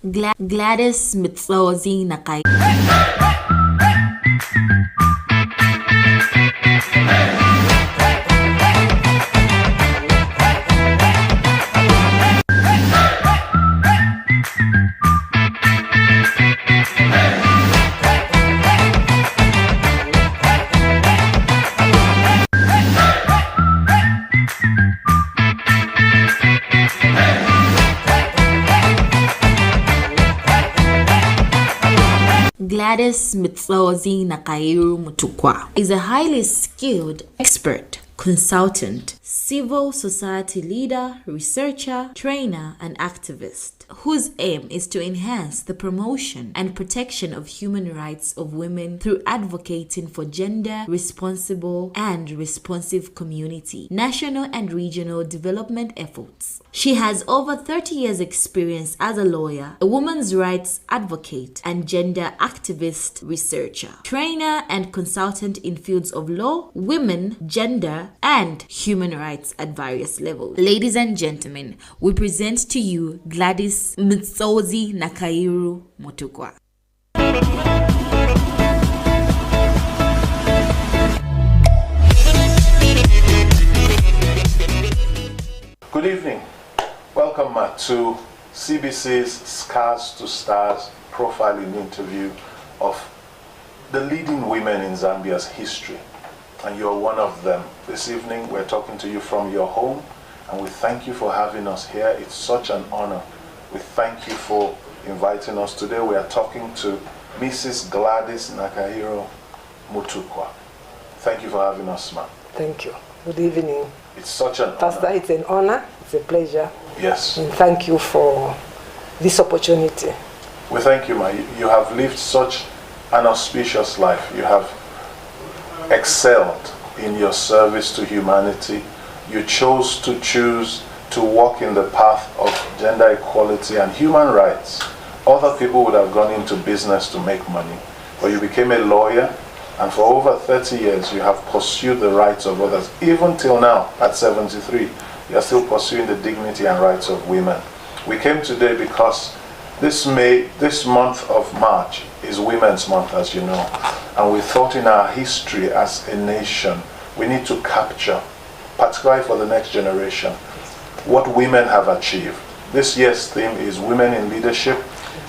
Gladys Mtsozi Nakai. Gladys Mtsozi Nakairu Mutukwa is a highly skilled expert, consultant, civil society leader, researcher, trainer, and activist whose aim is to enhance the promotion and protection of human rights of women through advocating for gender responsible and responsive community, national and regional development efforts. She has over 30 years experience as a lawyer, a women's rights advocate, and gender activist researcher, trainer and consultant in fields of law, women, gender, and human rights at various levels. Ladies and gentlemen, we present to you Gladys Mtsozi Nakairu Mutukwa. Good evening. Welcome to CBC's Scars to Stars profiling interview of the leading women in Zambia's history. And you're one of them. This evening we're talking to you from your home, and we thank you for having us here. It's such an honor. We thank you for inviting us. Today we are talking to Mrs. Gladys Nakairu Mutukwa. Thank you for having us, ma'am. Thank you. Good evening. It's such an Pastor, honor. it's an honor. It's a pleasure. Yes. And thank you for this opportunity. We thank you, ma'am. You have lived such an auspicious life. You have excelled in your service to humanity. You chose to walk in the path of gender equality and human rights. Other people would have gone into business to make money, but you became a lawyer, and for over 30 years you have pursued the rights of others. Even till now, at 73, you are still pursuing the dignity and rights of women. We came today because this month of March is Women's Month, as you know, and we thought in our history as a nation, we need to capture, particularly for the next generation, what women have achieved. This year's theme is Women in Leadership,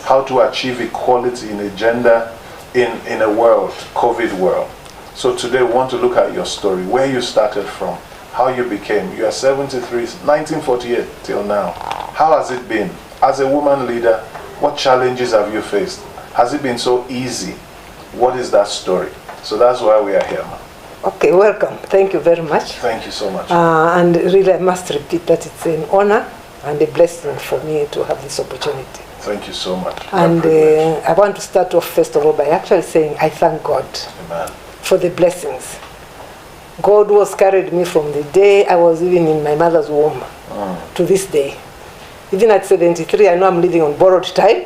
how to achieve equality in a gender, in a world, COVID world. So today we want to look at your story, where you started from, how you became. You are 73, 1948 till now. How has it been? As a woman leader, what challenges have you faced? Has it been so easy? What is that story? So that's why we are here, ma'am. Okay, welcome. Thank you very much. Thank you so much. And really, I must repeat that it's an honor and a blessing for me to have this opportunity. Thank you so much. And I want to start off, first of all, by actually saying I thank God Amen. for the blessings. God was carried me from the day I was even in my mother's womb to this day. Even at 73, I know I'm living on borrowed time,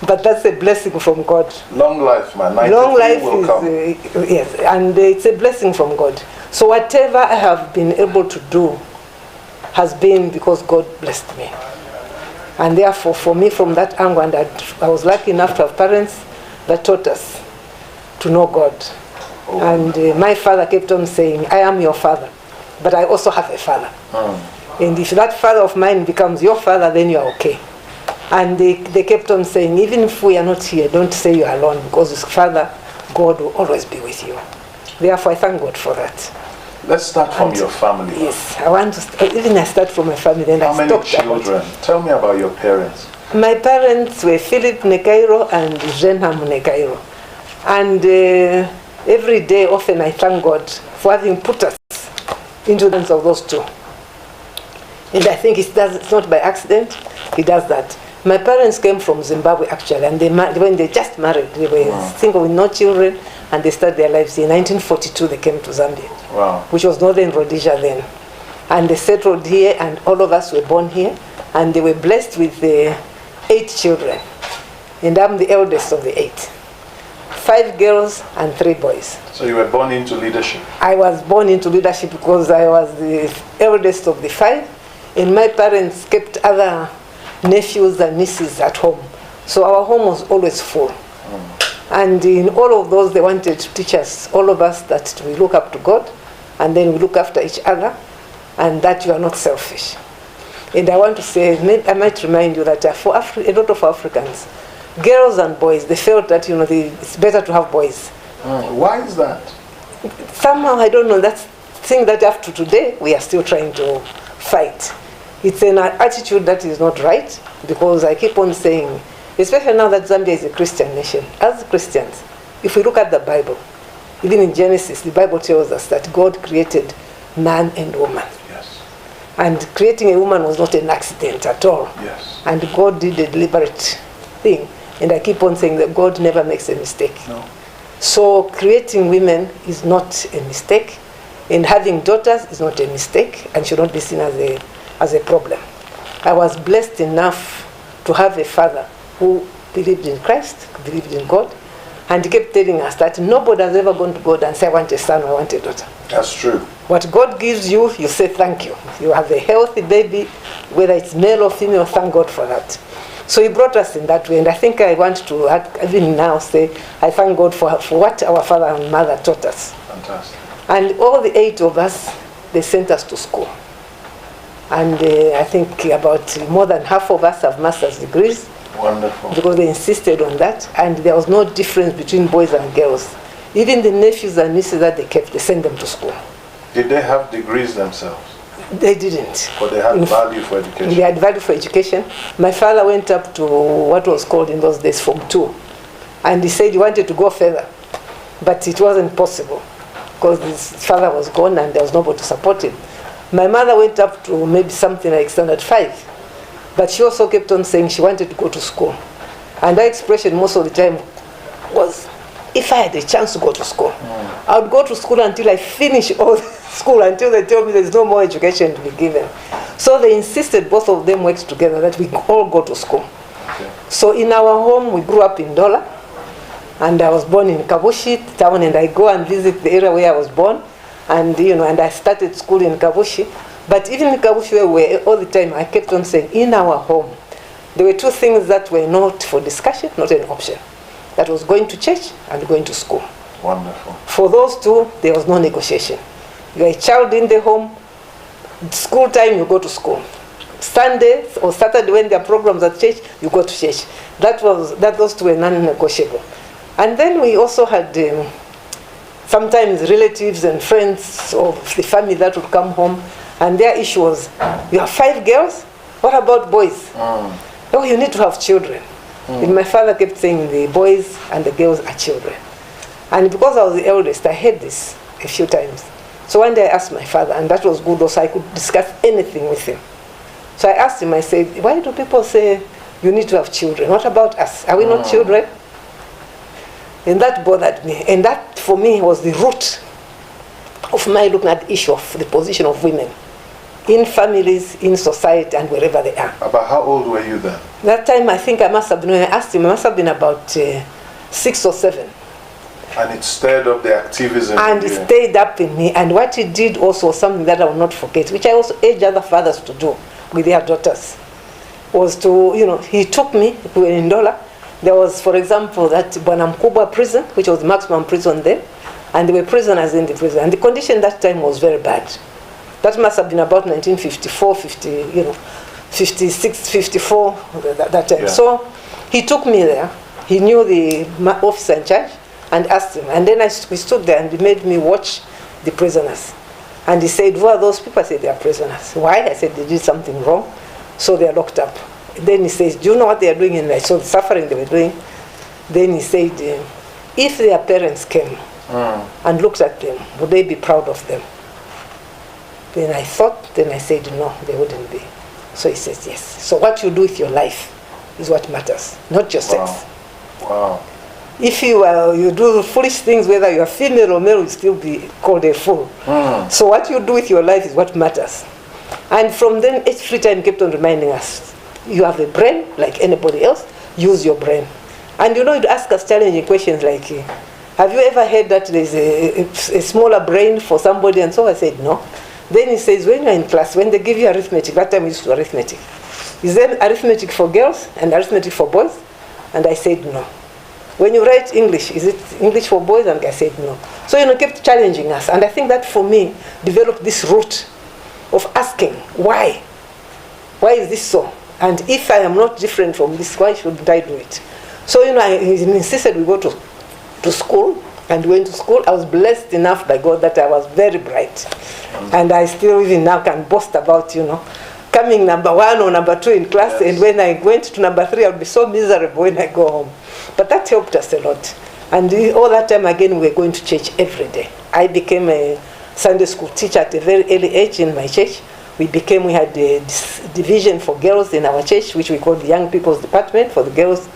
but that's a blessing from God. Long life, man. Long life will is, come. yes, and it's a blessing from God. So whatever I have been able to do has been because God blessed me. And therefore, for me, from that angle, and I was lucky enough to have parents that taught us to know God. Oh. And my father kept on saying, I am your father, but I also have a father. And if that father of mine becomes your father, then you are okay. And they kept on saying, even if we are not here, don't say you are alone, because his Father, God, will always be with you. Therefore, I thank God for that. Let's start from your family. Yes, I want to even I start from my family. Then How I many stopped children? Tell me about your parents. My parents were Philip Nekairo and Jenham Nekairo. And every day, often I thank God for having put us into the hands of those two. And I think it's not by accident, he does that. My parents came from Zimbabwe actually, and when they just married, they were single with no children, and they started their lives. In 1942, they came to Zambia, which was Northern Rhodesia then. And they settled here, and all of us were born here, and they were blessed with 8 children. And I'm the eldest of the 8. 5 girls and 3 boys. So you were born into leadership? I was born into leadership because I was the eldest of the 5, and my parents kept other nephews and nieces at home So our home was always full. And in all of those, they wanted to teach us, all of us, that we look up to God, and then we look after each other, and that you are not selfish. And I want to say, I might remind you that for a lot of Africans, girls and boys, they felt that it's better to have boys. Why is that? Somehow, I don't know, that's thing that up to today, we are still trying to fight. It's an attitude that is not right, because I keep on saying, especially now that Zambia is a Christian nation, as Christians, if we look at the Bible, even in Genesis, the Bible tells us that God created man and woman. Yes. And creating a woman was not an accident at all. Yes. And God did a deliberate thing. And I keep on saying that God never makes a mistake. No. So creating women is not a mistake. And having daughters is not a mistake and should not be seen as a problem. I was blessed enough to have a father who believed in Christ, believed in God, and he kept telling us that nobody has ever gone to God and said, I want a son, I want a daughter. That's true. What God gives you, you say thank you. You have a healthy baby, whether it's male or female, thank God for that. So he brought us in that way, and I think I want to even now say, I thank God for what our father and mother taught us. Fantastic. And all the 8 of us, they sent us to school. And I think about more than half of us have master's degrees. Wonderful. Because they insisted on that, and there was no difference between boys and girls. Even the nephews and nieces that they kept, they sent them to school. Did they have degrees themselves? They didn't. But they had value for education? They had value for education. My father went up to what was called in those days Form 2, and he said he wanted to go further, but it wasn't possible because his father was gone and there was nobody to support him. My mother went up to maybe something like Standard 5. But she also kept on saying she wanted to go to school. And that expression most of the time was, if I had a chance to go to school, I would go to school until I finish all school, until they tell me there's no more education to be given. So they insisted, both of them worked together, that we all go to school. Okay. So in our home, we grew up in Dola, and I was born in Kabushi town, and I go and visit the area where I was born, and and I started school in Kabushi. But even in Kabushi, where all the time I kept on saying, in our home, there were 2 things that were not for discussion, not an option. That was going to church and going to school. Wonderful. For those 2, there was no negotiation. You're a child in the home, school time, you go to school. Sunday or Saturday when there are programs at church, you go to church. Those 2 were non-negotiable. And then we also had sometimes relatives and friends of the family that would come home. And their issue was, you have 5 girls? What about boys? Oh, you need to have children. And my father kept saying the boys and the girls are children. And because I was the eldest, I heard this a few times. So one day I asked my father, and that was good also, I could discuss anything with him. So I asked him, I said, why do people say you need to have children? What about us? Are we not children? And that bothered me. And that, for me, was the root of my looking at the issue of the position of women in families, in society, and wherever they are. About how old were you then? That time, I think I must have been, when I asked him, I must have been about 6 or 7. And it stirred up the activism. And it stayed up in me. And what he did also was something that I will not forget, which I also urge other fathers to do with their daughters, was to, he took me, we were in Dola. There was, for example, that Bwanamkubwa prison, which was maximum prison then, and there were prisoners in the prison. And the condition that time was very bad. That must have been about 1954, 56, 54, that time. Yeah. So he took me there. He knew the officer in charge and asked him. And then we stood there and he made me watch the prisoners. And he said, who are those people? I said, they are prisoners. Why? I said, they did something wrong, so they are locked up. Then he says, do you know what they are doing in there? So the suffering they were doing. Then he said, if their parents came and looked at them, would they be proud of them? Then I thought, then I said, no, they wouldn't be. So he says, yes. So what you do with your life is what matters, not your sex. Wow. If you do foolish things, whether you are female or male, you'll still be called a fool. So what you do with your life is what matters. And from then, every time kept on reminding us, you have a brain like anybody else, use your brain. And you'd ask us challenging questions like, have you ever heard that there's a smaller brain for somebody? And so I said, no. Then he says, when you're in class, when they give you arithmetic, that time we used to arithmetic. Is there arithmetic for girls and arithmetic for boys? And I said no. When you write English, is it English for boys? And I said no. So, kept challenging us. And I think that for me developed this route of asking, why? Why is this so? And if I am not different from this, why shouldn't I do it? So, I insisted we go to school, and went to school. I was blessed enough by God that I was very bright. And I still even now can boast about, coming number 1 or number 2 in class. Yes. And when I went to number 3, I would be so miserable when I go home. But that helped us a lot. And all that time, again, we were going to church every day. I became a Sunday school teacher at a very early age in my church. We had a division for girls in our church, which we called the Young People's Department for the girls.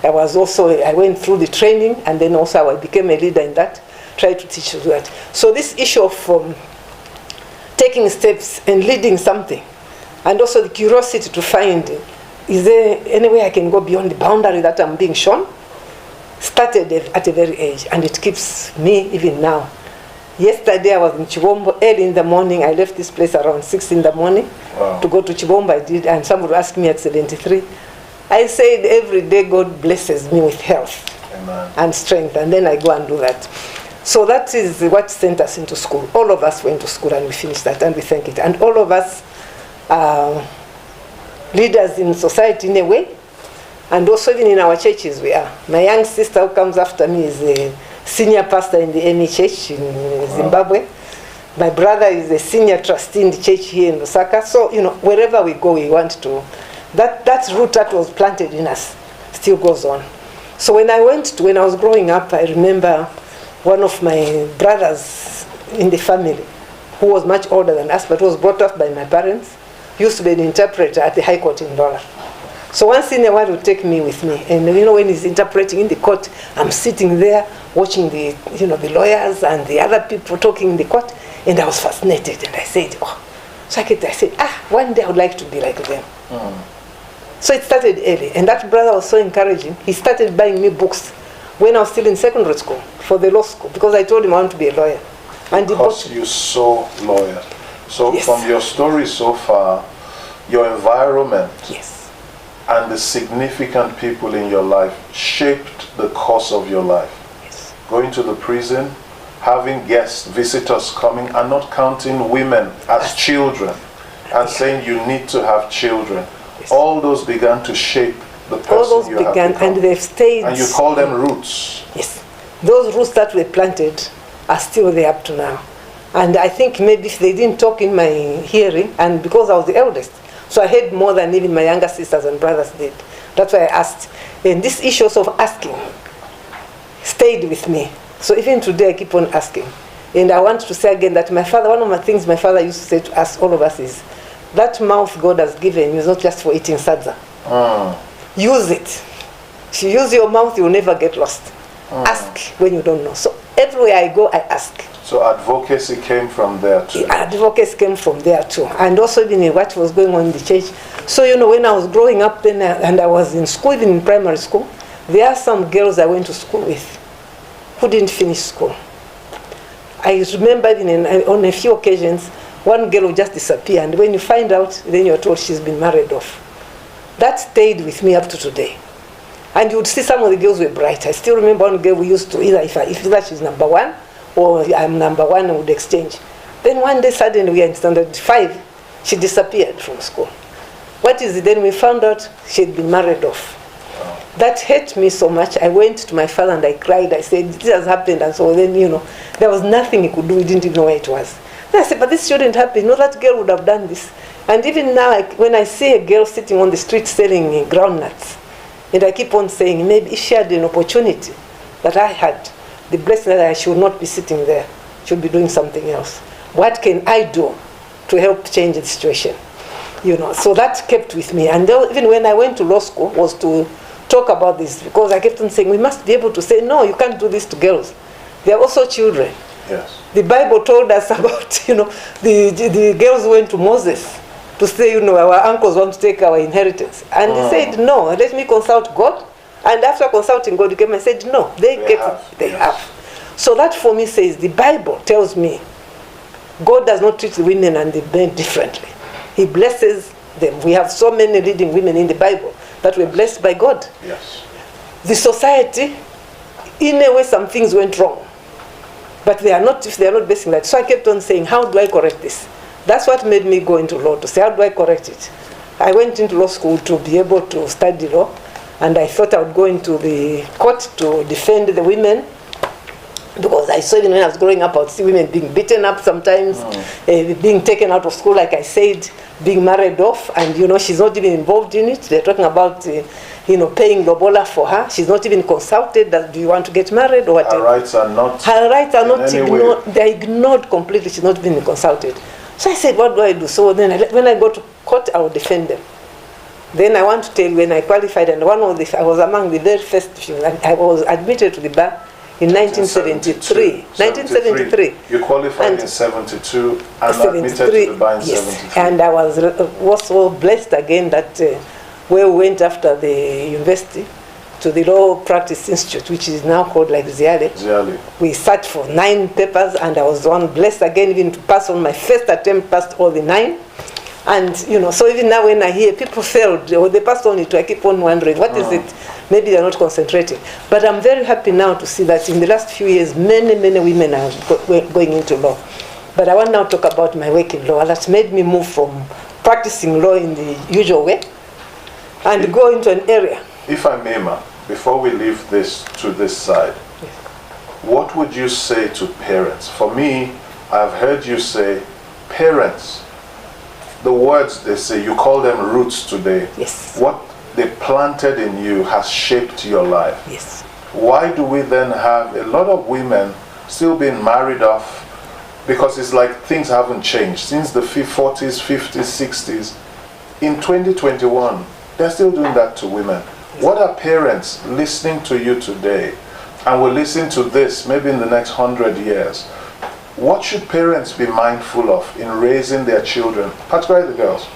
I went through the training, and then also I became a leader in that, tried to teach that. So this issue of taking steps and leading something, and also the curiosity to find, is there any way I can go beyond the boundary that I'm being shown, started at a very age, and it keeps me even now. Yesterday I was in Chibombo early in the morning. I left this place around 6 in the morning to go to Chibombo. I did, and somebody asked me at 73. I said every day God blesses me with health. Amen. And strength, and then I go and do that. So that is what sent us into school. All of us went to school and we finished that, and we thank it. And all of us are leaders in society in a way, and also even in our churches we are. My young sister who comes after me is a senior pastor in the Emi Church in Zimbabwe. My brother is a senior trustee in the church here in Lusaka. So, wherever we go, we want to... That root that was planted in us still goes on. So when I was growing up, I remember one of my brothers in the family, who was much older than us, but was brought up by my parents, used to be an interpreter at the High Court in Ndola. So once in a while, he would take me with me. And when he's interpreting in the court, I'm sitting there watching the lawyers and the other people talking in the court, and I was fascinated. And I said, one day I would like to be like them. So it started early, and that brother was so encouraging. He started buying me books when I was still in secondary school for the law school, because I told him I want to be a lawyer. And because you saw lawyer. So yes. From your story so far, your environment yes. and the significant people in your life shaped the course of your life. Yes. Going to the prison, having guests, visitors coming, and not counting women as children, and saying you need to have children. Yes. All those began to shape the person all those you began, have become. and they've stayed. And you call them roots. Yes. Those roots that were planted are still there up to now. And I think maybe if they didn't talk in my hearing, and because I was the eldest, so I heard more than even my younger sisters and brothers did. That's why I asked. And this issue of asking stayed with me. So even today I keep on asking. And I want to say again that my father, one of the things my father used to say to us, all of us, is that mouth God has given you is not just for eating sadza. Use it. If you use your mouth, you'll never get lost. Ask when you don't know. So everywhere I go, I ask. So advocacy came from there too. Advocacy came from there too. And also even what was going on in the church. So, when I was growing up then, and I was in school, even in primary school, there are some girls I went to school with who didn't finish school. I remember even on a few occasions, one girl would just disappear, and when you find out, then you're told she's been married off. That stayed with me up to today. And you would see some of the girls were bright. I still remember one girl we used to, either if she's number 1 or I'm number 1, and would exchange. Then one day suddenly we are in standard 5, she disappeared from school. What is it? Then we found out she had been married off. That hurt me so much. I went to my father and I cried. I said, this has happened. And so then, there was nothing he could do. He didn't even know where it was. Then I said, but this shouldn't happen. No, that girl would have done this. And even now, when I see a girl sitting on the street selling groundnuts, and I keep on saying, maybe if she had an opportunity that I had, the blessing that I should not be sitting there, should be doing something else. What can I do to help change the situation? So that kept with me. And even when I went to law school, was to talk about this, because I kept on saying, we must be able to say, no, you can't do this to girls. They are also children. Yes. The Bible told us about, the girls went to Moses to say, our uncles want to take our inheritance. And he said, no, let me consult God. And after consulting God, he came and said, no, they have. So that for me says, the Bible tells me, God does not treat the women and the men differently. He blesses them. We have so many leading women in the Bible that were blessed by God. Yes. the society, in a way, some things went wrong. But they are not, if they are not basing that. So I kept on saying, how do I correct this? That's what made me go into law, to say, how do I correct it? I went into law school to be able to study law, and I thought I would go into the court to defend the women, because I saw even when I was growing up, I would see women being beaten up sometimes, being taken out of school, like I said, being married off, and she's not even involved in it. They're talking about paying lobola for her. She's not even consulted that, do you want to get married or whatever. Her rights are not ignored. They're ignored completely. She's not been consulted. So I said, what do I do? So then when I go to court, I will defend them. Then I want to tell you, when I qualified, and I was among the very first few, and I was admitted to the bar in 1973. 1973. You qualified in 72 and admitted to the bar in 73. And I was so blessed again that where we went after the university to the Law Practice Institute, which is now called like Ziale. We sat for 9 papers, and I was one blessed again even to pass on my first attempt, passed all the 9. And so even now when I hear people failed or they passed on it, I keep on wondering, what is it? Maybe they're not concentrating. But I'm very happy now to see that in the last few years, many women are going into law. But I want now to talk about my work in law. That's made me move from practicing law in the usual way and go into an area. If I may, ma'am, before we leave this to this side, what would you say to parents? For me, I've heard you say, parents, the words they say, you call them roots today. Yes. What they planted in you has shaped your life. Yes. Why do we then have a lot of women still being married off? Because it's like things haven't changed since the 40s, 50s, 60s. In 2021, they're still doing that to women. What are parents listening to you today, and will listen to this maybe in the next 100 years? What should parents be mindful of in raising their children, particularly the girls?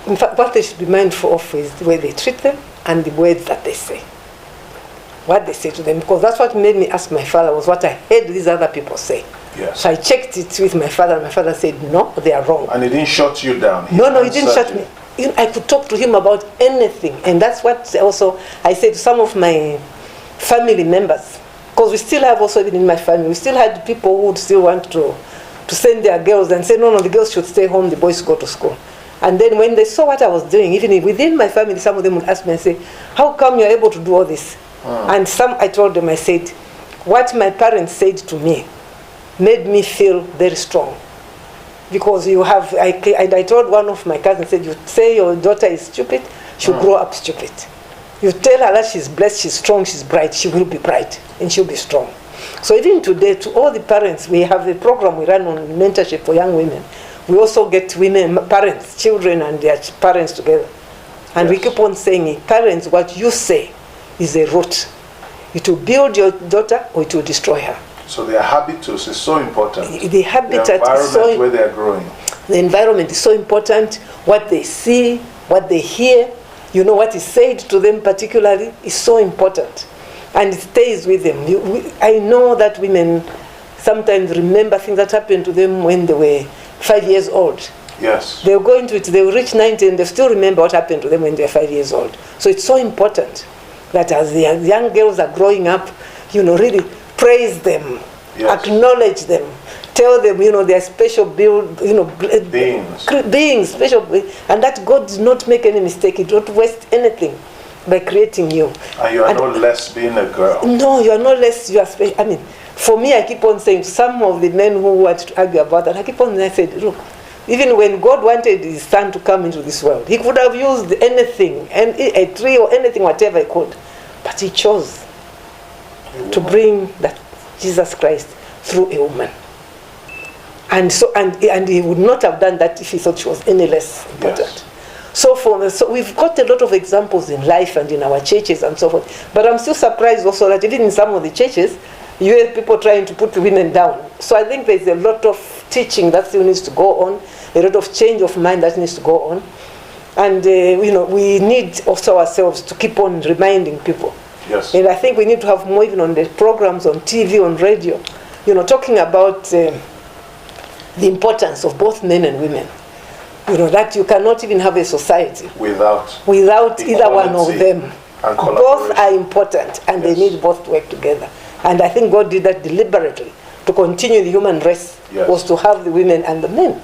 In fact, what they should be mindful of is the way they treat them and the words that they say. What they say to them, because that's what made me ask my father, was what I heard these other people say. Yes. So I checked it with my father, and my father said, no, they are wrong. And he didn't shut you down? No, he didn't shut me. I could talk to him about anything. And that's what also I said to some of my family members. Because we still have also, even in my family, we still had people who would still want to send their girls and say, no, the girls should stay home, the boys go to school. And then when they saw what I was doing, even within my family, some of them would ask me and say, how come you're able to do all this? And I told them, I said, what my parents said to me made me feel very strong. Because I told one of my cousins, said, you say your daughter is stupid, she'll grow up stupid. You tell her that she's blessed, she's strong, she's bright, she will be bright, and she'll be strong. So even today, to all the parents, we have a program we run on mentorship for young women. We also get women, parents, children and their parents together. And we keep on saying, parents, what you say is a root. It will build your daughter or it will destroy her. So their habitus is so important. The habitat is so, where they are growing. The environment is so important. What they see, what they hear, what is said to them particularly is so important. And it stays with them. I know that women sometimes remember things that happened to them when they were 5 years old. Yes. They'll go into it, they'll reach 90 and they still remember what happened to them when they were 5 years old. So it's so important that as the young girls are growing up, really praise them, acknowledge them, tell them, they're special beings, special, and that God did not make any mistake. He don't waste anything by creating you. And you are no less being a girl. No, you are no less. You are special. For me, I keep on saying to some of the men who want to argue about that, I keep on saying, look, even when God wanted his son to come into this world, he could have used anything, a tree or anything, whatever he could, but he chose to bring that Jesus Christ through a woman. And so, and he would not have done that if he thought she was any less important. Yes. So we've got a lot of examples in life and in our churches and so forth. But I'm still surprised also that even in some of the churches, you hear people trying to put the women down. So I think there's a lot of teaching that still needs to go on, a lot of change of mind that needs to go on. And we need also ourselves to keep on reminding people. Yes. And I think we need to have more even on the programs, on TV, on radio, talking about the importance of both men and women. That you cannot even have a society without either one of them. And both are important, and they need both to work together. And I think God did that deliberately to continue the human race, was to have the women and the men.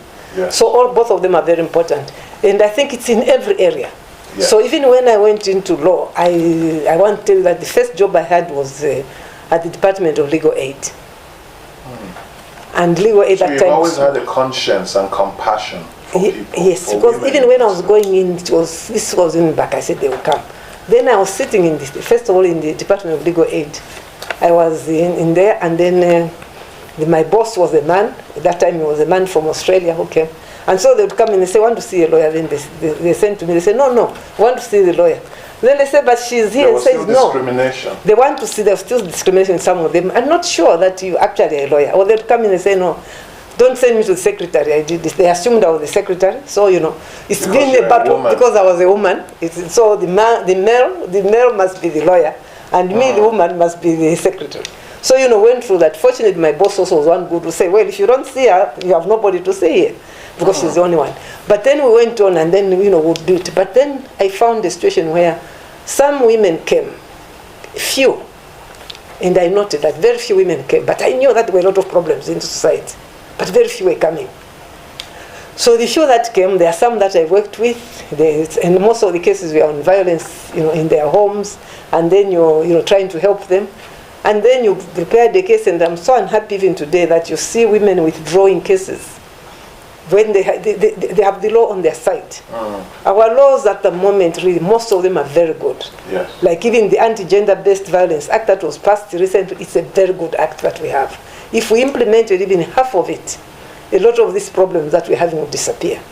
So both of them are very important. And I think it's in every area. So even when I went into law, I want to tell you that the first job I had was at the Department of Legal Aid. And legal aid at times. You've always had a conscience and compassion for people. Yes, for because women. even when I was going in, this was in back, I said they will come. Then I was sitting in this, first of all in the Department of Legal Aid. I was in there, and then my boss was a man. At that time he was a man from Australia who came. And so they would come in and say, want to see a lawyer. Then they sent to me, they said, no, want to see the lawyer. Then they said, but she's here. There was says, still discrimination. They want to see, there's still discrimination in some of them. I'm not sure that you actually are a lawyer. Or they'd come in and say, no, don't send me to the secretary. I did this. They assumed I was the secretary. So, it's been a battle because I was a woman. So the male must be the lawyer, and me, the woman, must be the secretary. So, went through that. Fortunately, my boss also was one good to say, well, if you don't see her, you have nobody to see here, because she's the only one. But then we went on, and then, we'd do it. But then I found a situation where some women came, few, and I noted that very few women came. But I knew that there were a lot of problems in society, but very few were coming. So the few that came, there are some that I worked with, and most of the cases were on violence, in their homes, and then you're trying to help them. And then you prepare the case, and I'm so unhappy even today that you see women withdrawing cases when they have the law on their side. Our laws at the moment, really, most of them are very good. Yes. Like even the Anti-Gender-Based Violence Act that was passed recently, it's a very good act that we have. If we implemented even half of it, a lot of these problems that we're having would disappear.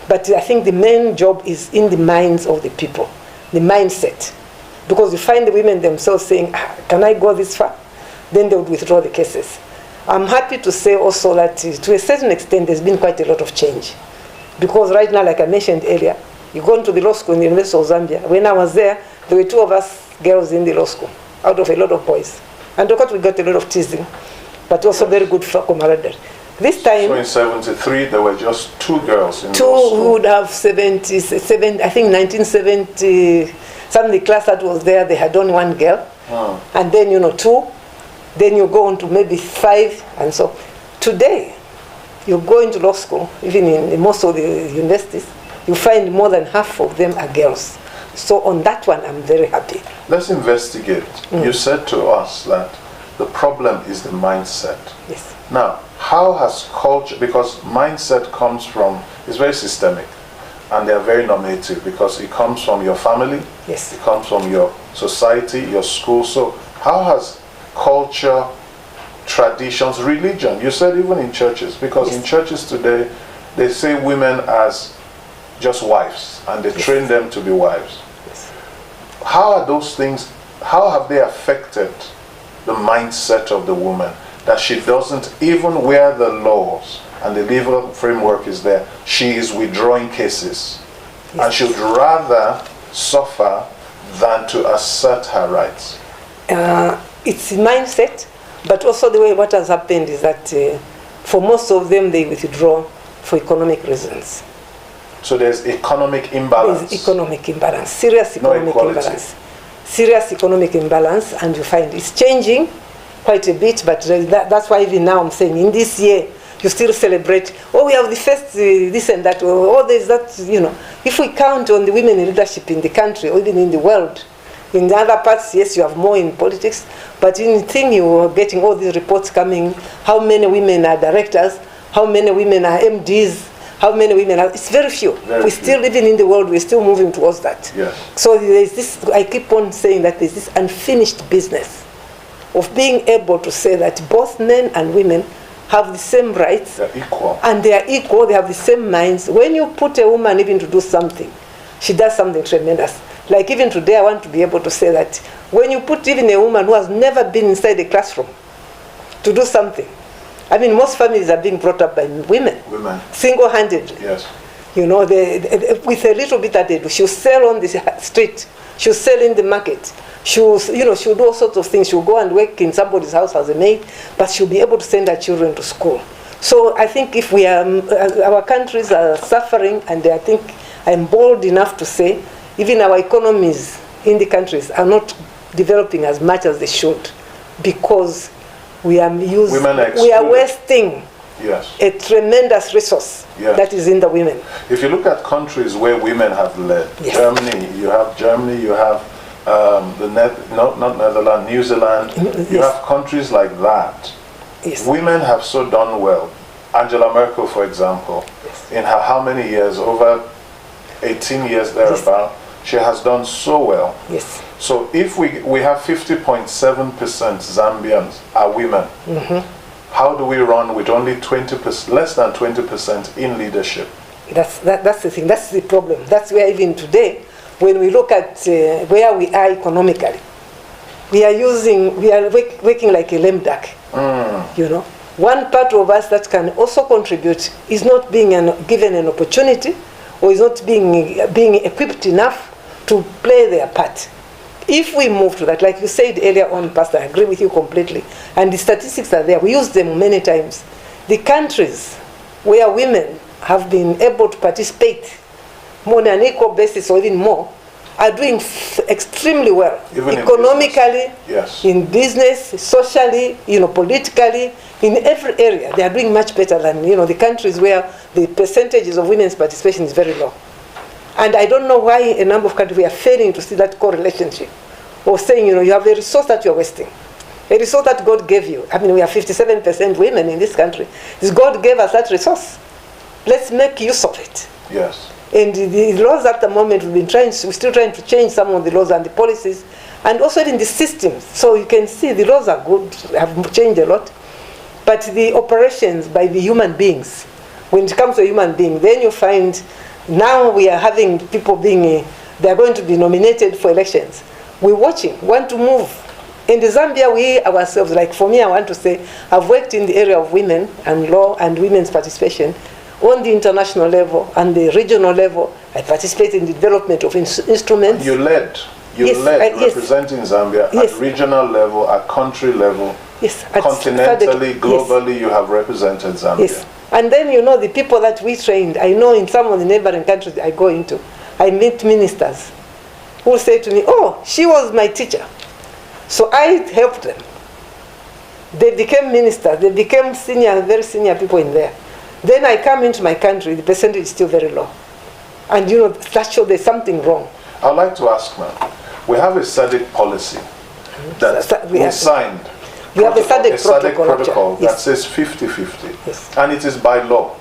But I think the main job is in the minds of the people, the mindset. Because you find the women themselves saying, can I go this far? Then they would withdraw the cases. I'm happy to say also that to a certain extent there's been quite a lot of change. Because right now, like I mentioned earlier, you go into the law school in the University of Zambia. When I was there were 2 of us girls in the law school, out of a lot of boys. And of course we got a lot of teasing, but also very good camaraderie. This time, so in 73, there were just 2 girls in 2 who would have 77, I think 1970, some of the class that was there, they had only 1 girl. And then, 2. Then you go on to maybe 5, and so. Today, you go into law school, even in most of the universities, you find more than half of them are girls. So on that one, I'm very happy. Let's investigate. You said to us that the problem is the mindset. Yes. Now, how has culture, because mindset comes from, it's very systemic, and they are very normative because it comes from your family, yes, it comes from your society, your school. So how has culture, traditions, religion, you said even in churches, because in churches today, they say women as just wives, and they train them to be wives. How are those things, how have they affected the mindset of the woman, that she doesn't, even where the laws and the legal framework is there, she is withdrawing cases, and she would rather suffer than to assert her rights? It's mindset, but also the way what has happened is that for most of them they withdraw for economic reasons. So there's economic imbalance. There's economic imbalance, serious economic imbalance. Serious economic imbalance, and you find it's changing quite a bit, but that's why even now I'm saying in this year, you still celebrate, we have the first this and that, there's that, If we count on the women in leadership in the country, or even in the world, in the other parts, yes, you have more in politics, but in the thing you are getting all these reports coming, how many women are directors, how many women are MDs, how many women are, it's very few. We're still living in the world, we're still moving towards that. Yes. So there's this, I keep on saying that there's this unfinished business of being able to say that both men and women have the same rights. They're equal. And they are equal, they have the same minds. When you put a woman even to do something, she does something tremendous. Like even today, I want to be able to say that when you put even a woman who has never been inside a classroom to do something, I mean, most families are being brought up by women. Single-handedly. Yes. With a little bit that they do. She'll sell on the street. She'll sell in the market. She'll do all sorts of things. She'll go and work in somebody's house as a maid, but she'll be able to send her children to school. So I think if we are, our countries are suffering, and I think I'm bold enough to say, even our economies in the countries are not developing as much as they should, because we are wasting a tremendous resource that is in the women. If you look at countries where women have led, Germany, you have not Netherlands, New Zealand, you have countries like that. Women have so done well. Angela Merkel, for example, in her how many years, over 18 years thereabout, she has done so well. So if we have 50.7% Zambians are women, how do we run with only 20%, less than 20% in leadership? That's the thing. That's the problem. That's where even today, when we look at where we are economically, we are working like a lame duck. You know, one part of us that can also contribute is not being given an opportunity, or is not being equipped enough to play their part. If we move to that, like you said earlier on, Pastor, I agree with you completely, and the statistics are there, we use them many times. The countries where women have been able to participate more on an equal basis or even more are doing extremely well, even economically, in business, socially, politically, in every area. They are doing much better than the countries where the percentages of women's participation is very low. And I don't know why a number of countries we are failing to see that correlationship, or saying you have a resource that you are wasting, a resource that God gave you. I mean, we are 57% women in this country. God gave us that resource. Let's make use of it. And the laws at the moment, we're still trying to change some of the laws and the policies, and also in the systems. So you can see the laws are good, have changed a lot, but the operations by the human beings, when it comes to a human being, then you find now we are having people they are going to be nominated for elections. We're watching, want to move. In Zambia, we ourselves, like for me, I want to say, I've worked in the area of women and law and women's participation on the international level and the regional level. I participated in the development of instruments. You led representing Zambia at regional level, at country level, continentally, globally, you have represented Zambia. And then, the people that we trained, I know in some of the neighboring countries I go into, I meet ministers who say to me, oh, she was my teacher. So I helped them. They became ministers, they became very senior people in there. Then I come into my country, the percentage is still very low. And that shows there's something wrong. I'd like to ask, ma'am, we have a SADC policy that we signed. We have a SADC protocol that says 50-50. And it is by law.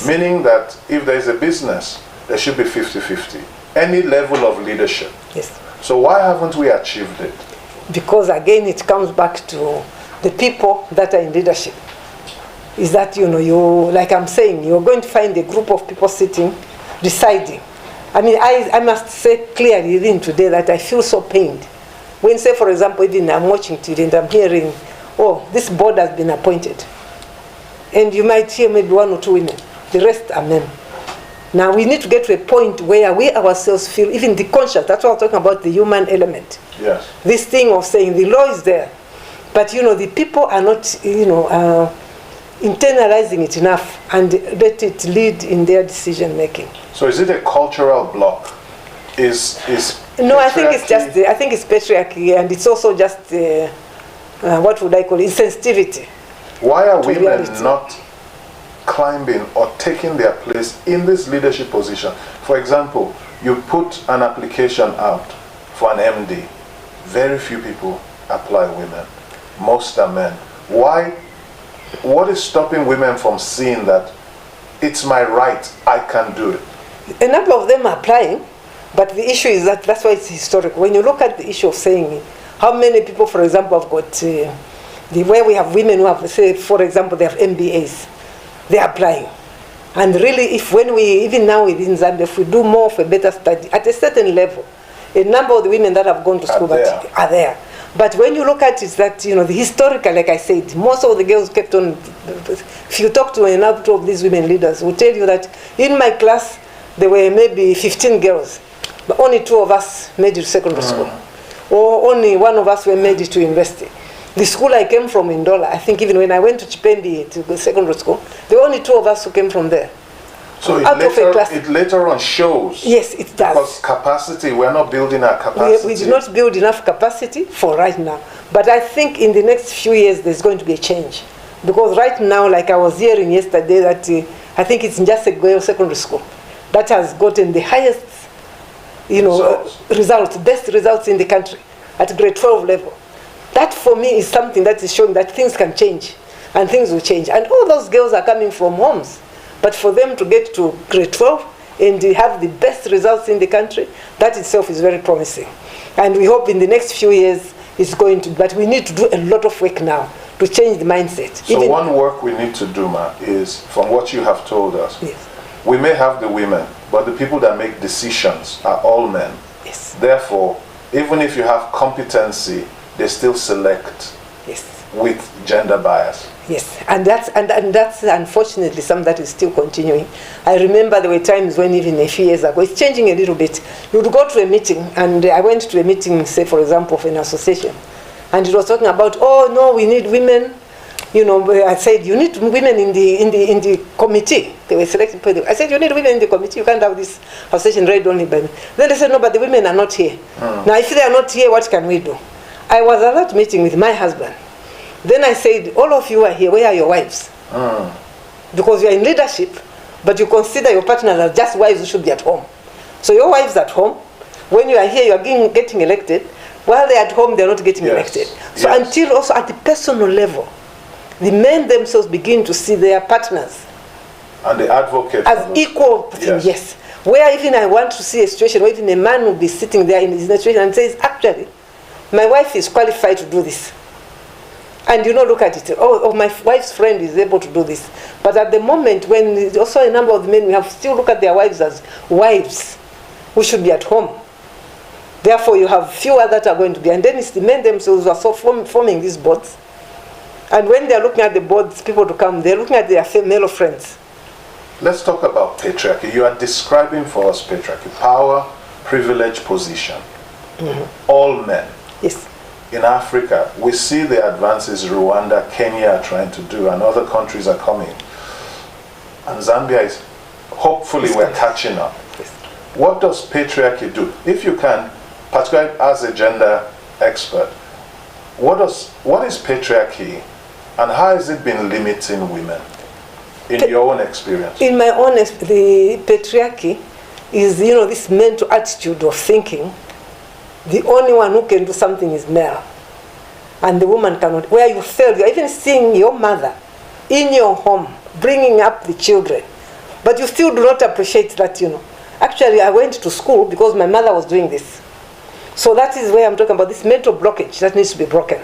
Meaning that if there is a business, there should be 50-50. Any level of leadership. So why haven't we achieved it? Because again, it comes back to the people that are in leadership. Is that, like I'm saying, you're going to find a group of people sitting, deciding. I mean, I must say clearly even today that I feel so pained. When, say, for example, even I'm watching TV and I'm hearing, oh, this board has been appointed. And you might hear maybe one or two women. The rest are men. Now, we need to get to a point where we ourselves feel, even the conscience, that's what I'm talking about, the human element. This thing of saying the law is there. But, the people are not, internalizing it enough and let it lead in their decision making. So is it a cultural block? No, I think it's just, I think it's patriarchy, and it's also just, what would I call it, insensitivity. Why are women not climbing or taking their place in this leadership position? For example, you put an application out for an MD. Very few people apply, women. Most are men. Why? What is stopping women from seeing that it's my right, I can do it? A number of them are applying, but the issue is that's why it's historical. When you look at the issue of saying how many people, for example, have got where we have women who have, say, for example, they have MBAs, they're applying. And really, even now within Zambia, if we do more of a better study, at a certain level, a number of the women that have gone to school are there. But when you look at it, that, the historical, like I said, most of the girls kept on, if you talk to another of these women leaders, will tell you that in my class, there were maybe 15 girls, but only 2 of us made it to secondary school. Or only 1 of us were made it to university. The school I came from in Ndola, I think even when I went to Chipendi to go secondary school, there were only 2 of us who came from there. So out of a class. it later on shows. Yes, it does. Because capacity, we're not building our capacity. We did not build enough capacity for right now. But I think in the next few years there's going to be a change. Because right now, like I was hearing yesterday, that I think it's Njase Girls Secondary School that has gotten the highest, results, best results in the country at grade 12 level. That for me is something that is showing that things can change and things will change. And all those girls are coming from homes. But for them to get to grade 12 and have the best results in the country, that itself is very promising. And we hope in the next few years it's going to, but we need to do a lot of work now to change the mindset. So one work we need to do, Ma, is from what you have told us. Yes. We may have the women, but the people that make decisions are all men. Yes. Therefore, even if you have competency, they still select with gender bias. Yes, and that's unfortunately something that is still continuing. I remember there were times when even a few years ago, it's changing a little bit. You would go to a meeting, and I went to a meeting, say for example, of an association, and it was talking about, oh no, we need women. I said you need women in the committee. They were selecting people. I said you need women in the committee. You can't have this association read only by me. Then they said no, but the women are not here. Now if they are not here, what can we do? I was at that meeting with my husband. Then I said, all of you are here, where are your wives? Because you are in leadership, but you consider your partners as just wives who should be at home. So your wives at home, when you are here, you are getting elected. While they are at home, they are not getting elected. So until also at the personal level, the men themselves begin to see their partners and the advocate as equal thing, yes. Where even I want to see a situation where even a man will be sitting there in his situation and says, actually, my wife is qualified to do this. And look at it. Oh, my wife's friend is able to do this. But at the moment, when also a number of men we have still look at their wives as wives who should be at home. Therefore, you have fewer that are going to be. And then it's the men themselves who are so forming these boards. And when they're looking at the boards, people to come, they're looking at their male friends. Let's talk about patriarchy. You are describing for us patriarchy. Power, privilege, position. All men. Yes. In Africa, we see the advances Rwanda, Kenya are trying to do, and other countries are coming. And Zambia is, hopefully we're catching up. Yes. What does patriarchy do? If you can, particularly as a gender expert, what is patriarchy and how has it been limiting women in your own experience? In my own the patriarchy is, this mental attitude of thinking the only one who can do something is male. And the woman cannot. Where you fail, you're even seeing your mother in your home, bringing up the children. But you still do not appreciate that, Actually, I went to school because my mother was doing this. So that is where I'm talking about this mental blockage that needs to be broken.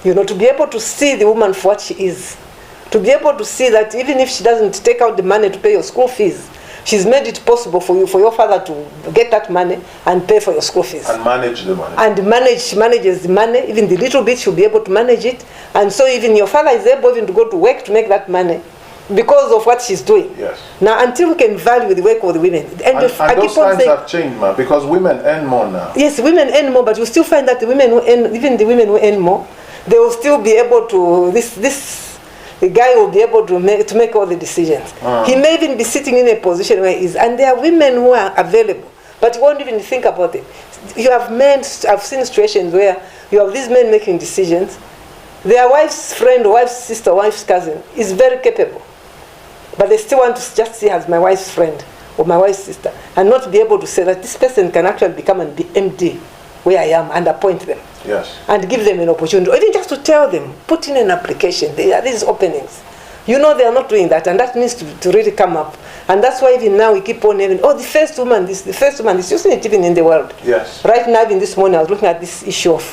To be able to see the woman for what she is. To be able to see that even if she doesn't take out the money to pay your school fees, she's made it possible for your father to get that money and pay for your school fees. And manage the money. And she manages the money, even the little bit she'll be able to manage it. And so even your father is able even to go to work to make that money because of what she's doing. Yes. Now until we can value the work of the women. And those times have changed, ma, because women earn more now. Yes, women earn more, but you still find that the women who earn more, they will still be able to, the guy will be able to make all the decisions. He may even be sitting in a position where he is, and there are women who are available, but you won't even think about it. You have men, I've seen situations where you have these men making decisions. Their wife's friend, wife's sister, wife's cousin is very capable, but they still want to just see her as my wife's friend or my wife's sister, and not be able to say that this person can actually become an MD where I am and appoint them. Yes. And give them an opportunity, or even just to tell them, put in an application. There are these openings. They are not doing that, and that needs to really come up. And that's why even now we keep on having, the first woman, this, the first woman, this. You've seen it even in the world. Yes. Right now, even this morning, I was looking at this issue of,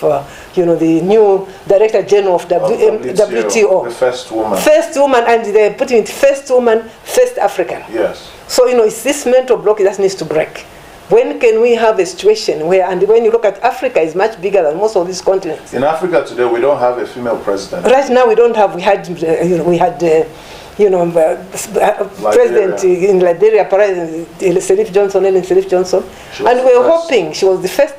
the new Director General of WTO. The first woman. First woman, and they're putting it first woman, first African. Yes. So, it's this mental block that needs to break. When can we have a situation where, and when you look at Africa, is much bigger than most of these continents. In Africa today, we don't have a female president. Right now, we don't have. We had president in Liberia, Ellen Sirleaf Johnson, and we were hoping she was the first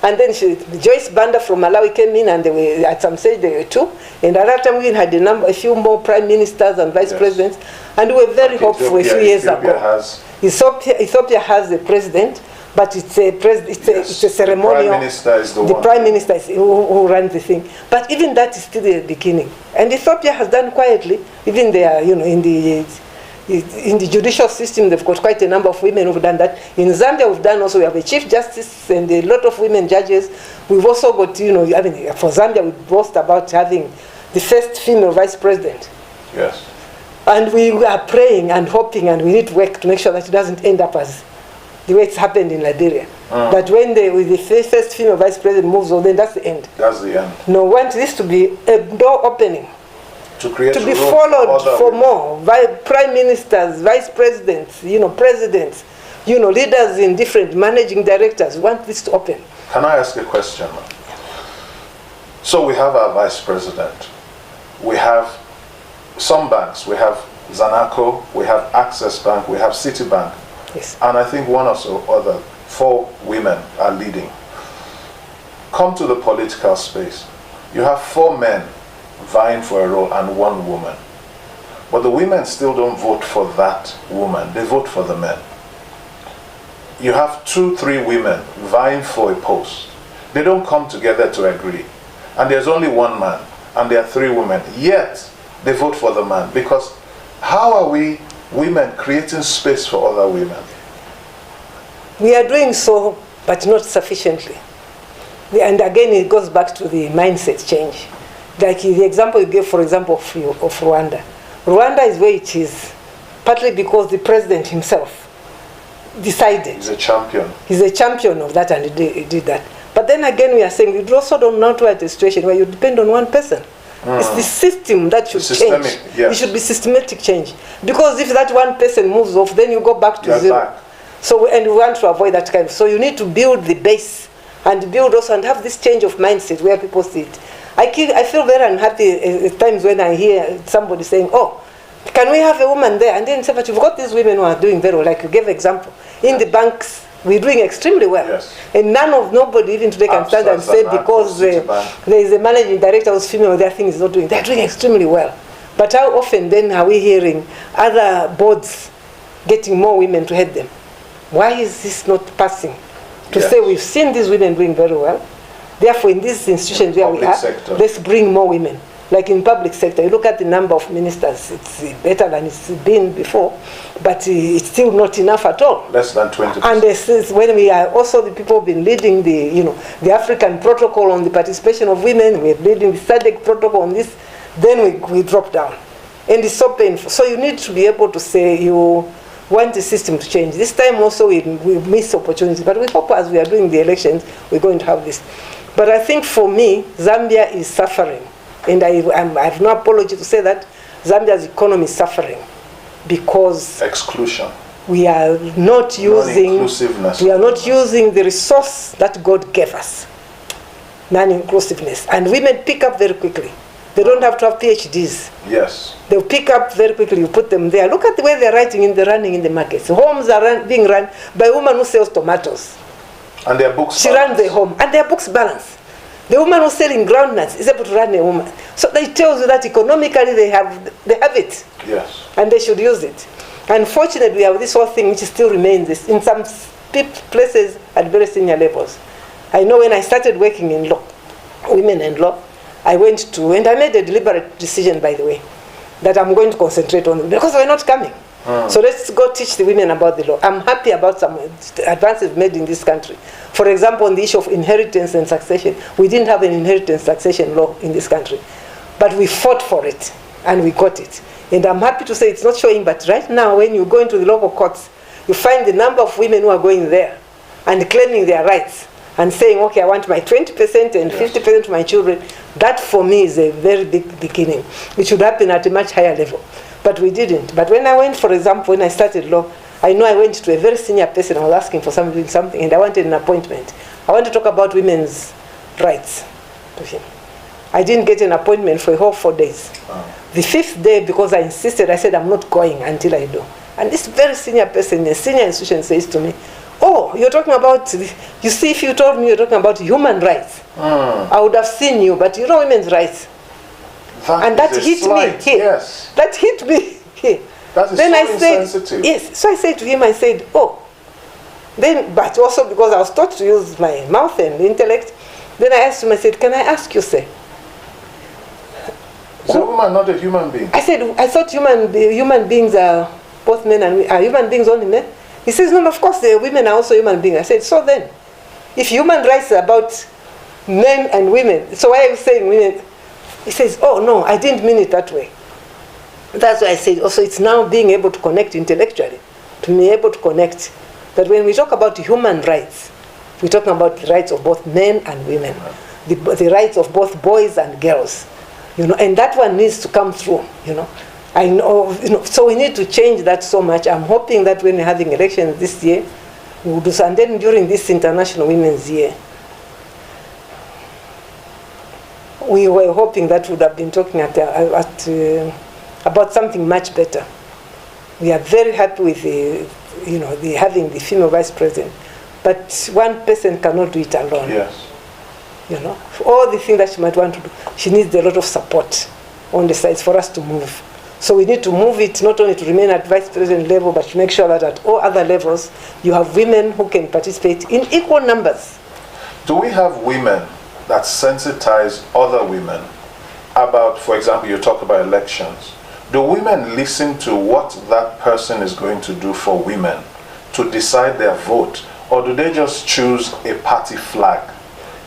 And then Joyce Banda from Malawi came in, and they were, at some stage they were two. And at that time we had a few more prime ministers and vice presidents, and we were very hopeful a few years ago. Ethiopia has a president, but it's a ceremonial. The prime minister is the one. Prime minister is who runs the thing. But even that is still the beginning. And Ethiopia has done quietly. Even there, in the judicial system, they've got quite a number of women who've done that. In Zambia, we've done also, we have a chief justice and a lot of women judges. We've also got, for Zambia, we boast about having the first female vice president. Yes. And we are praying and hoping, and we need to work to make sure that it doesn't end up as the way it's happened in Liberia. That when the first female vice president moves on, then that's the end. That's the end. No, we want this to be a door opening. To be followed for more. Prime ministers, vice presidents, presidents, leaders in different managing directors. We want this to open. Can I ask a question? So we have our vice president. We have some banks. We have Zanaco, we have Access Bank, we have Citibank. Yes. And I think one or so other 4 women are leading. Come to the political space. You have 4 men vying for a role and 1 woman. But the women still don't vote for that woman. They vote for the men. You have 2-3 women vying for a post. They don't come together to agree. And there's only 1 man, and there are 3 women. Yet, they vote for the man. Because how are we women creating space for other women? We are doing so, but not sufficiently. And again, it goes back to the mindset change. Like the example you gave, for example, of Rwanda. Rwanda is where it is, partly because the president himself decided. He's a champion. He's a champion of that, and he did that. But then again, we are saying you also don't know to a situation where you depend on one person. It's the system that should change. Yes. It should be systematic change. Because if that one person moves off, then you go back to zero. Back. So, and we want to avoid that kind of. So you need to build the base and build also and have this change of mindset where people see it. I feel very unhappy at times when I hear somebody saying, oh, can we have a woman there? And then say, but you've got these women who are doing very well. Like you gave example. In the banks, we're doing extremely well. Yes. And nobody even today can stand and say because there is a managing director who's female, their thing is not doing. They're doing extremely well. But how often then are we hearing other boards getting more women to head them? Why is this not passing? To say we've seen these women doing very well. Therefore, in these institutions where we are, let's bring more women. Like in public sector, you look at the number of ministers, it's better than it's been before, but it's still not enough at all. Less than 20%. And this is when we are also the people who've been leading the African protocol on the participation of women, we're leading the SADC protocol on this, then we drop down. And it's so painful. So you need to be able to say you want the system to change. This time also we miss opportunities, but we hope as we are doing the elections, we're going to have this. But I think for me, Zambia is suffering. And I have no apology to say that Zambia's economy is suffering because exclusion. We are not using the resource that God gave us. Non-inclusiveness. And women pick up very quickly. They don't have to have PhDs. Yes. They'll pick up very quickly. You put them there. Look at the way they're running in the markets. Homes are being run by a woman who sells tomatoes. And their books. She runs the home, and their books balance. The woman who's selling groundnuts is able to run a woman. So that tells you that economically they have it. Yes. And they should use it. Unfortunately, we have this whole thing which still remains in some places at very senior levels. I know when I started working in law, women in law, I went to, and I made a deliberate decision, by the way, that I'm going to concentrate on them because they're not coming. So let's go teach the women about the law. I'm happy about some advances made in this country. For example, on the issue of inheritance and succession, we didn't have an inheritance succession law in this country. But we fought for it, and we got it. And I'm happy to say it's not showing, but right now, when you go into the local courts, you find the number of women who are going there and claiming their rights and saying, okay, I want my 20% and 50% to my children. That, for me, is a very big beginning. It should happen at a much higher level. But we didn't. But when I went, for example, when I started law, I know I went to a very senior person. I was asking for something, and I wanted an appointment. I want to talk about women's rights to him. I didn't get an appointment for a whole 4 days. The 5th day, because I insisted, I said, I'm not going until I do. And this very senior person in a senior institution says to me, oh, you're talking about, you see, if you told me you're talking about human rights, I would have seen you, but you know women's rights. That hit me here. Yes. That hit me here. That is then so I said, insensitive. yes. So I said to him, I said, oh. Then, but also because I was taught to use my mouth and intellect, then I asked him, I said, can I ask you, sir? Is a woman not a human being? I said, I thought human beings are both men and are human beings only men? He says, no, of course, the women are also human beings. I said, so then, if human rights are about men and women, so why are you saying women? He says, oh, no, I didn't mean it that way. That's why I said, also, it's now being able to connect intellectually, to be able to connect that when we talk about human rights, we're talking about the rights of both men and women, the rights of both boys and girls, and that one needs to come through, I know, so we need to change that so much. I'm hoping that when we're having elections this year, we'll do something. And then during this International Women's Year, we were hoping that we would have been talking about something much better. We are very happy with having the female vice president, but one person cannot do it alone. Yes. All the things that she might want to do, she needs a lot of support on the sides for us to move. So we need to move it not only to remain at vice president level, but to make sure that at all other levels, you have women who can participate in equal numbers. Do we have women that sensitize other women about, for example, you talk about elections. Do women listen to what that person is going to do for women to decide their vote? Or do they just choose a party flag?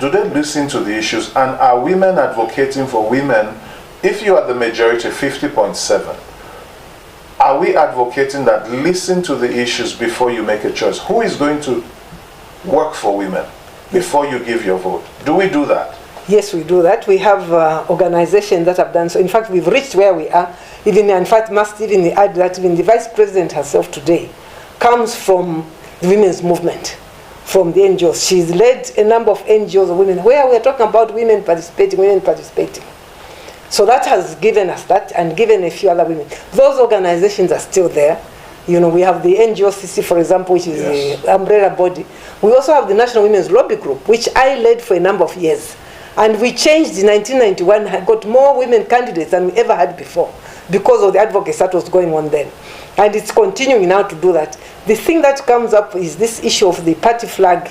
Do they listen to the issues? And are women advocating for women? If you are the majority, 50.7, are we advocating that listen to the issues before you make a choice? Who is going to work for women before you give your vote? Do we do that? Yes, we do that. We have organizations that have done so. In fact, we've reached where we are. Even, in fact, must even add that even the vice president herself today comes from the women's movement, from the NGOs. She's led a number of NGOs of women where we're talking about women participating. So that has given us that and given a few other women. Those organizations are still there. We have the NGOCC, for example, which is the umbrella body. We also have the National Women's Lobby Group, which I led for a number of years. And we changed in 1991, got more women candidates than we ever had before because of the advocacy that was going on then. And it's continuing now to do that. The thing that comes up is this issue of the party flag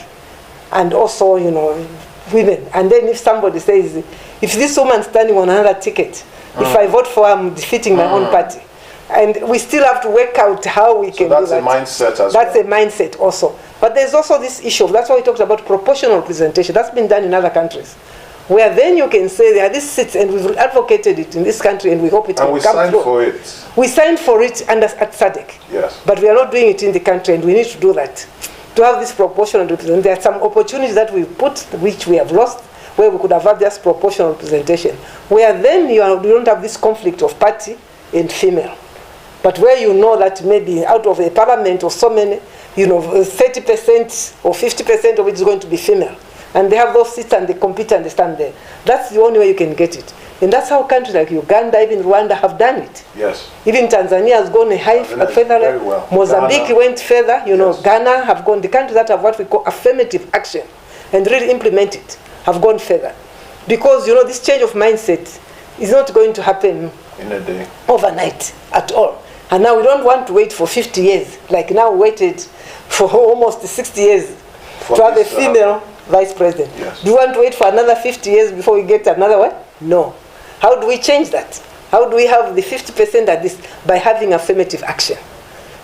and also, women. And then if somebody says, if this woman's standing on another ticket, if I vote for her, I'm defeating my own party. And we still have to work out how we can do that. So that's a mindset as well. That's a mindset also. But there's also this issue, that's why we talked about proportional representation. That's been done in other countries. Where then you can say there are these seats and we've advocated it in this country and we hope it will come through. And we signed for it. We signed for it at SADC. Yes. But we are not doing it in the country and we need to do that. To have this proportional representation. There are some opportunities that we put which we have lost where we could have had just proportional representation. Where then you don't have this conflict of party and female. But where you know that maybe out of a parliament of so many, 30% or 50% of it is going to be female. And they have those seats and they compete and they stand there. That's the only way you can get it. And that's how countries like Uganda, even Rwanda have done it. Yes. Even Tanzania has gone further. Well. Mozambique Ghana went further. Yes. Ghana have gone. The countries that have what we call affirmative action and really implement it have gone further. Because, this change of mindset is not going to happen in a day, overnight at all. And now we don't want to wait for 50 years. Like now we waited for almost 60 years to have a female vice president. Yes. Do you want to wait for another 50 years before we get another one? No. How do we change that? How do we have the 50% at this? By having affirmative action.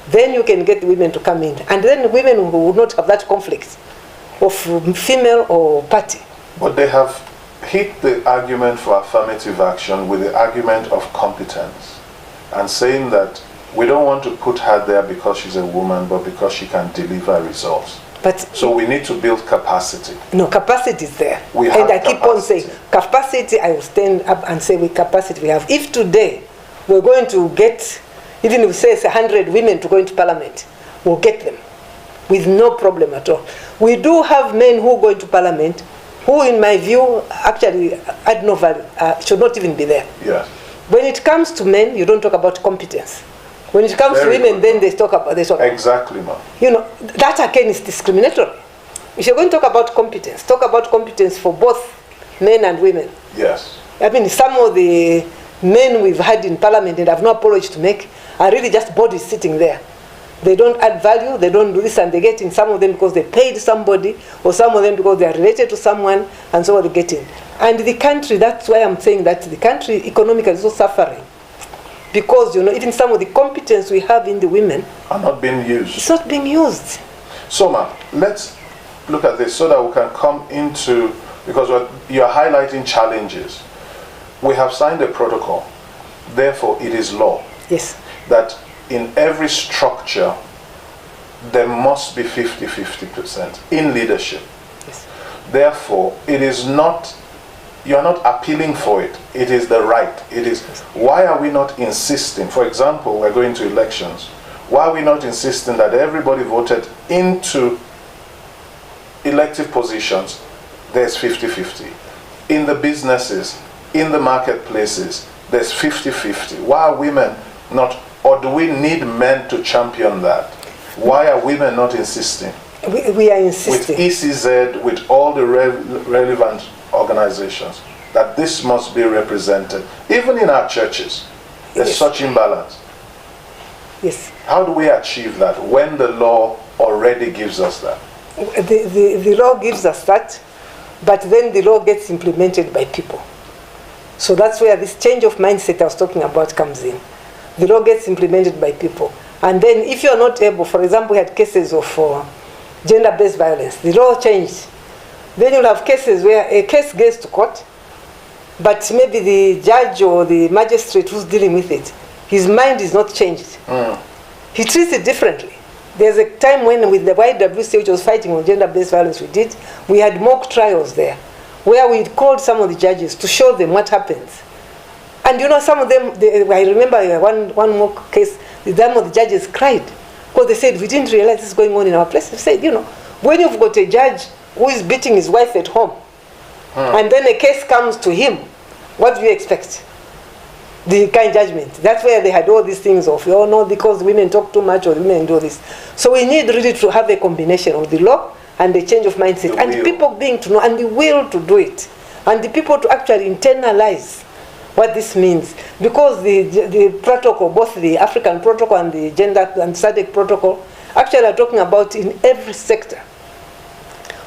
Then you can get women to come in. And then women who would not have that conflict of female or party. But they have hit the argument for affirmative action with the argument of competence and saying that we don't want to put her there because she's a woman, but because she can deliver results. So we need to build capacity. No, capacity is there. And I keep on saying, capacity, I will stand up and say with capacity we have. If today we're going to get, even if we say it's 100 women to go into parliament, we'll get them with no problem at all. We do have men who go into parliament who, in my view, actually add no value, should not even be there. Yes. When it comes to men, you don't talk about competence. When it comes to women, then they talk about Exactly, ma'am. You know, that again is discriminatory. If you're going to talk about competence for both men and women. Yes. I mean, some of the men we've had in parliament and have no apology to make are really just bodies sitting there. They don't add value, they don't do this, and they get in, some of them because they paid somebody, or some of them because they are related to someone, and so they get in. And the country, that's why I'm saying that the country economically is also suffering. Because, you know, even some of the competence we have in the women are not being used. It's not being used. So, ma'am, let's look at this so that we can come into, because you're highlighting challenges. We have signed a protocol, therefore it is law. Yes. That in every structure, there must be 50-50% in leadership. Yes. Therefore, it is not, you are not appealing for it. It is the right. It is, why are we not insisting? For example, we're going to elections. Why are we not insisting that everybody voted into elective positions? There's 50-50. In the businesses, in the marketplaces, there's 50-50. Why are women not, or do we need men to champion that? Why are women not insisting? We are insisting. With ECZ, with all the relevant organizations, that this must be represented. Even in our churches, there's Yes. such imbalance. Yes. How do we achieve that when the law already gives us that? The law gives us that, but then the law gets implemented by people. So that's where this change of mindset I was talking about comes in. The law gets implemented by people. And then if you're not able, for example, we had cases of gender-based violence. The law changed. Then you'll have cases where a case gets to court, but maybe the judge or the magistrate who's dealing with it, his mind is not changed. He treats it differently. There's a time when with the YWCA, which was fighting on gender-based violence, we had mock trials there, where we called some of the judges to show them what happens. And you know, some of them, I remember one mock case, some of the judges cried, because they said, we didn't realize this is going on in our place. They said, you know, when you've got a judge who is beating his wife at home, and then a case comes to him, what do you expect? The kind judgment. That's where they had all these things of, oh no, because women talk too much or women do this. So we need really to have a combination of the law and the change of mindset, and people being to know, and the will to do it, and the people to actually internalize what this means. Because the protocol, both the African protocol and the gender and SADC protocol, actually are talking about in every sector.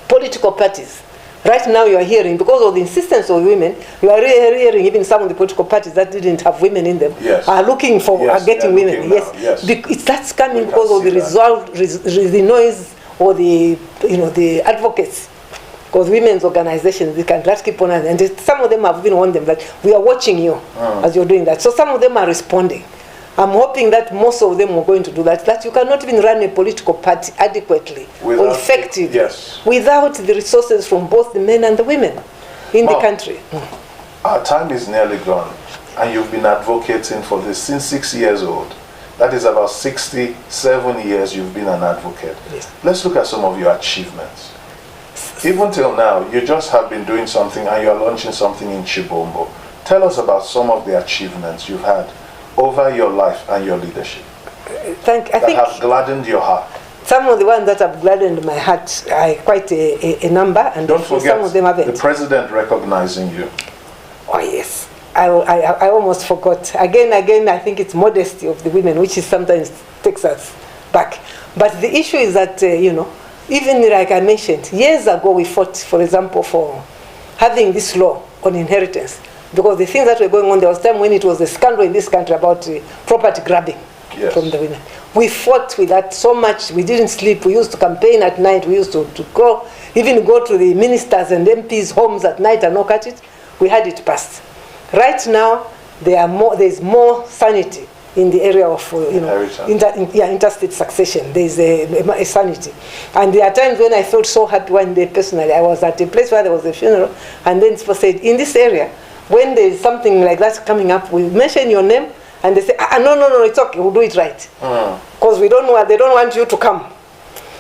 Political parties. Right now you are hearing, because of the insistence of women, you are hearing even some of the political parties that didn't have women in them are looking for, are getting women. Yes. That's coming because of the noise or the advocates. Because women's organizations, they can just keep on, and some of them have even warned them that we are watching you as you're doing that. So some of them are responding. I'm hoping that most of them are going to do that. That you cannot even run a political party adequately or effectively without the resources from both the men and the women in the country. Our time is nearly gone, and you've been advocating for this since 6 years old. That is about 67 years you've been an advocate. Yes. Let's look at some of your achievements. Even till now, you just have been doing something and you're launching something in Chibombo. Tell us about some of the achievements you've had over your life and your leadership that have gladdened your heart. Some of the ones that have gladdened my heart are quite a number, and don't forget some of them haven't. The president recognizing you. Oh yes, I almost forgot. Again, I think it's modesty of the women, which is sometimes takes us back. But the issue is that, even like I mentioned, years ago we fought, for example, for having this law on inheritance. Because the things that were going on, there was a time when it was a scandal in this country about property grabbing from the women. We fought with that so much, we didn't sleep. We used to campaign at night. We used to go to the ministers and MPs' homes at night and knock at it. We had it passed. Right now, there's more sanity in the area of interstate succession. There's a sanity. And there are times when I felt so happy one day personally. I was at a place where there was a funeral, and then people said, in this area, when there's something like that coming up, we mention your name, and they say, no, it's okay, we'll do it right. Because they don't want you to come.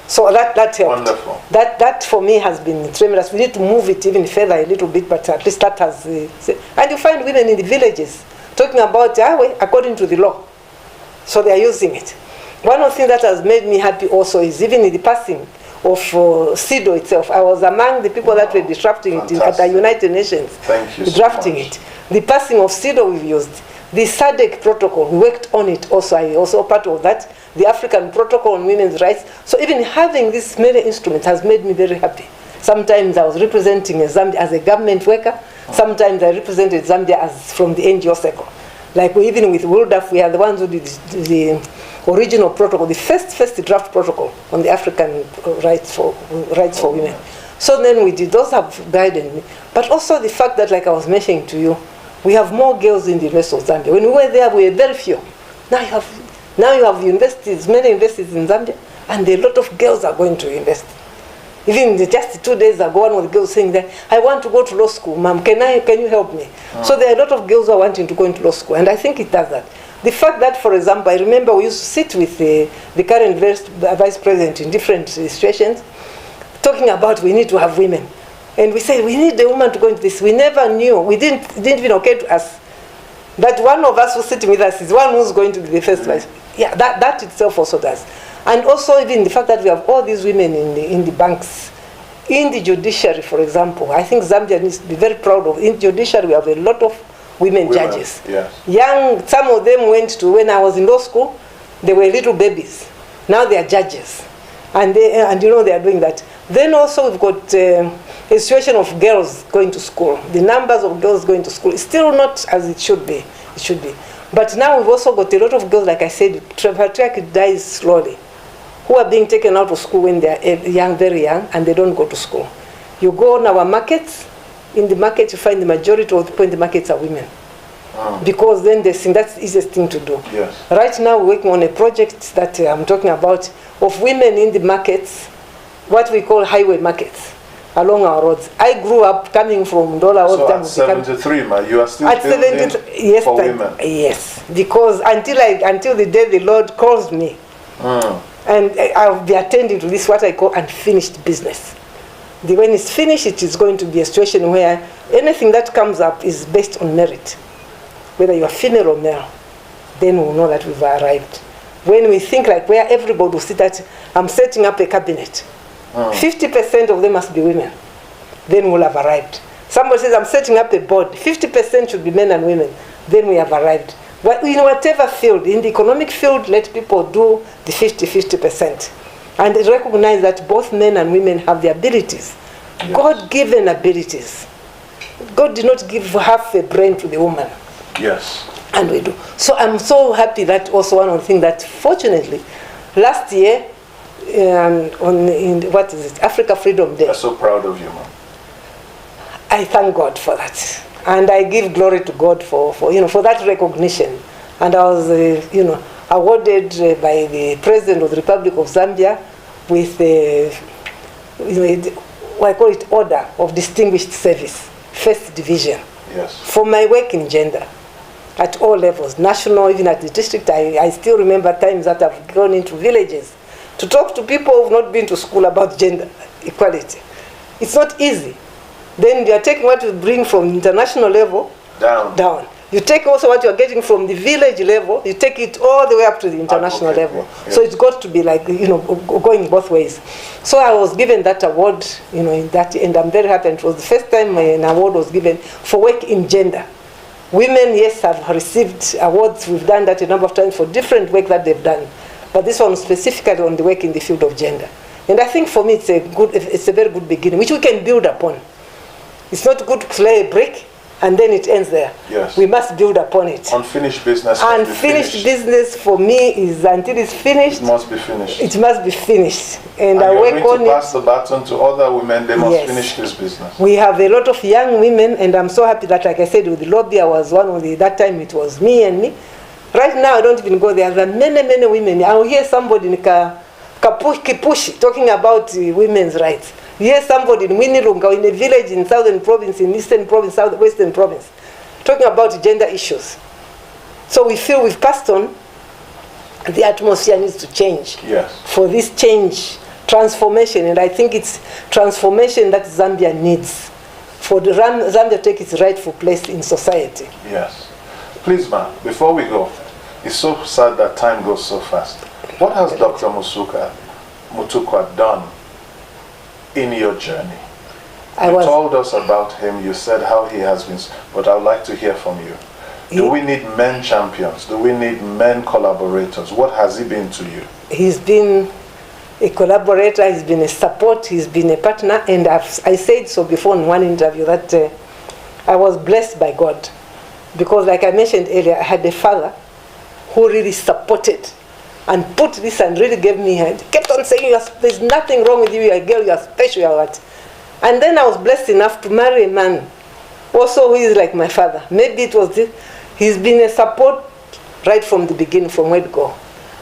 So that helped. Wonderful. That for me has been tremendous. We need to move it even further a little bit, but at least that has... and you find women in the villages talking about, according to the law. So they are using it. One of the things that has made me happy also is even in the passing of CEDAW itself. I was among the people that were disrupting it at the United Nations. Thank you so drafting much. it. The passing of CEDAW we've used. The SADC protocol, we worked on it also. I also part of that. The African Protocol on Women's Rights. So even having these many instruments has made me very happy. Sometimes I was representing Zambia as a government worker. Sometimes I represented Zambia as from the NGO circle. Like even with WULDAF, we are the ones who did the original protocol, the first draft protocol on the African rights for women. So then we did, those have guided me. But also the fact that, like I was mentioning to you, we have more girls in the University of Zambia. When we were there, we were very few. Now you have universities, many universities in Zambia, and a lot of girls are going to university. Even just 2 days ago, one of the girls saying that, I want to go to law school, ma'am, can you help me? So there are a lot of girls who are wanting to go into law school, and I think it does that. The fact that, for example, I remember we used to sit with the current vice president in different situations, talking about we need to have women. And we said, we need a woman to go into this. We never knew, it didn't even occur to us that one of us who's sitting with us is one who's going to be the first vice. Yeah, that itself also does. And also even the fact that we have all these women in the banks, in the judiciary, for example. I think Zambia needs to be very proud of. In judiciary, we have a lot of women judges. Yes. Young, some of them went to, when I was in law school, they were little babies. Now they are judges. And they are doing that. Then also we've got a situation of girls going to school. The numbers of girls going to school is still not as it should be. But now we've also got a lot of girls, like I said, patriarchy dies slowly, who are being taken out of school when they are young, very young, and they don't go to school. You go on our markets, in the market you find the majority of the people in the markets are women. Because then they think that's the easiest thing to do. Yes. Right now we're working on a project that I'm talking about of women in the markets, what we call highway markets, along our roads. I grew up coming from Dola. So at 73, you are still at building 73, yes, for women? Yes, because until the day the Lord calls me, and I'll be attending to this, what I call unfinished business. When it's finished, it is going to be a situation where anything that comes up is based on merit. Whether you are female or male, then we'll know that we've arrived. When we think like where everybody will sit at, I'm setting up a cabinet, 50% of them must be women, then we'll have arrived. Somebody says, I'm setting up a board, 50% should be men and women, then we have arrived. In whatever field, in the economic field, let people do the 50%. And recognize that both men and women have the abilities, yes. God-given abilities. God did not give half a brain to the woman. Yes. And we do. So I'm so happy that also one of the things that fortunately, last year, Africa Freedom Day. I'm so proud of you, Mom. I thank God for that. And I give glory to God for that recognition. And I was, awarded by the President of the Republic of Zambia with I call it Order of Distinguished Service, First Division, yes. for my work in gender at all levels, national, even at the district. I still remember times that I've gone into villages to talk to people who have not been to school about gender equality. It's not easy. Then you are taking what you bring from the international level down. You take also what you are getting from the village level, you take it all the way up to the international level. Yes. So it's got to be like, going both ways. So I was given that award, in that, and I'm very happy. And it was the first time an award was given for work in gender. Women, yes, have received awards. We've done that a number of times for different work that they've done. But this one specifically on the work in the field of gender. And I think for me it's a very good beginning, which we can build upon. It's not good to lay a brick and then it ends there. Yes. We must build upon it. Unfinished business. Unfinished business for me is until it's finished. It must be finished. It must be finished. And I you're work going on to pass the baton to other women. They must finish this business. We have a lot of young women, and I'm so happy that, like I said, with the lobby, I was one of that time it was me and me. Right now, I don't even go there. There are many, many women. I will hear somebody in Kipushi talking about women's rights. Here's somebody in Winilunga, in a village in Southern Province, in Eastern Province, Southwestern Province, talking about gender issues. So we feel we've passed on. The atmosphere needs to change. Yes. For this change, transformation, and I think it's transformation that Zambia needs for the Zambia to take its rightful place in society. Yes. Please, ma'am, before we go, It's so sad that time goes so fast. What has Dr. Mutukwa done in your journey? You told us about him, you said how he has been, but I would like to hear from you. Do we need men champions? Do we need men collaborators? What has he been to you? He's been a collaborator, he's been a support, he's been a partner, and I said so before in one interview that I was blessed by God. Because like I mentioned earlier, I had a father who really supported and put this and really gave me hand. Kept on saying, there's nothing wrong with you, you're a girl, you're special, you're what. And then I was blessed enough to marry a man also who is like my father. Maybe it was this. He's been a support right from the beginning, from where to go.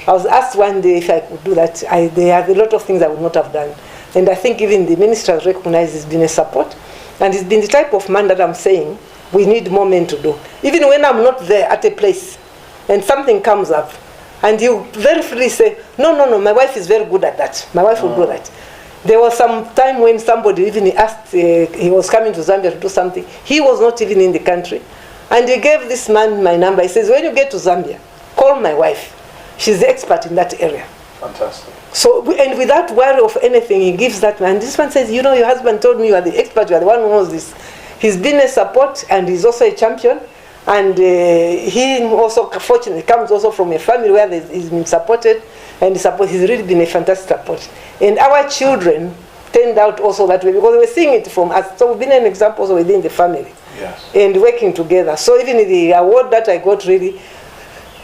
I was asked one day if I could do that. There are a lot of things I would not have done. And I think even the minister has recognized he's been a support. And he's been the type of man that I'm saying we need more men to do. Even when I'm not there at a place and something comes up, and you very freely say, no, my wife is very good at that. My wife will do that. There was some time when somebody even asked, he was coming to Zambia to do something. He was not even in the country. And he gave this man my number. He says, when you get to Zambia, call my wife. She's the expert in that area. Fantastic. So, and without worry of anything, he gives that man. This one says, your husband told me you are the expert, you are the one who knows this. He's been a support, and he's also a champion. And he also, fortunately, comes also from a family where he's been supported, and he's really been a fantastic support. And our children turned out also that way, because we're seeing it from us. So we've been an example also within the family. Yes. And working together. So even the award that I got really,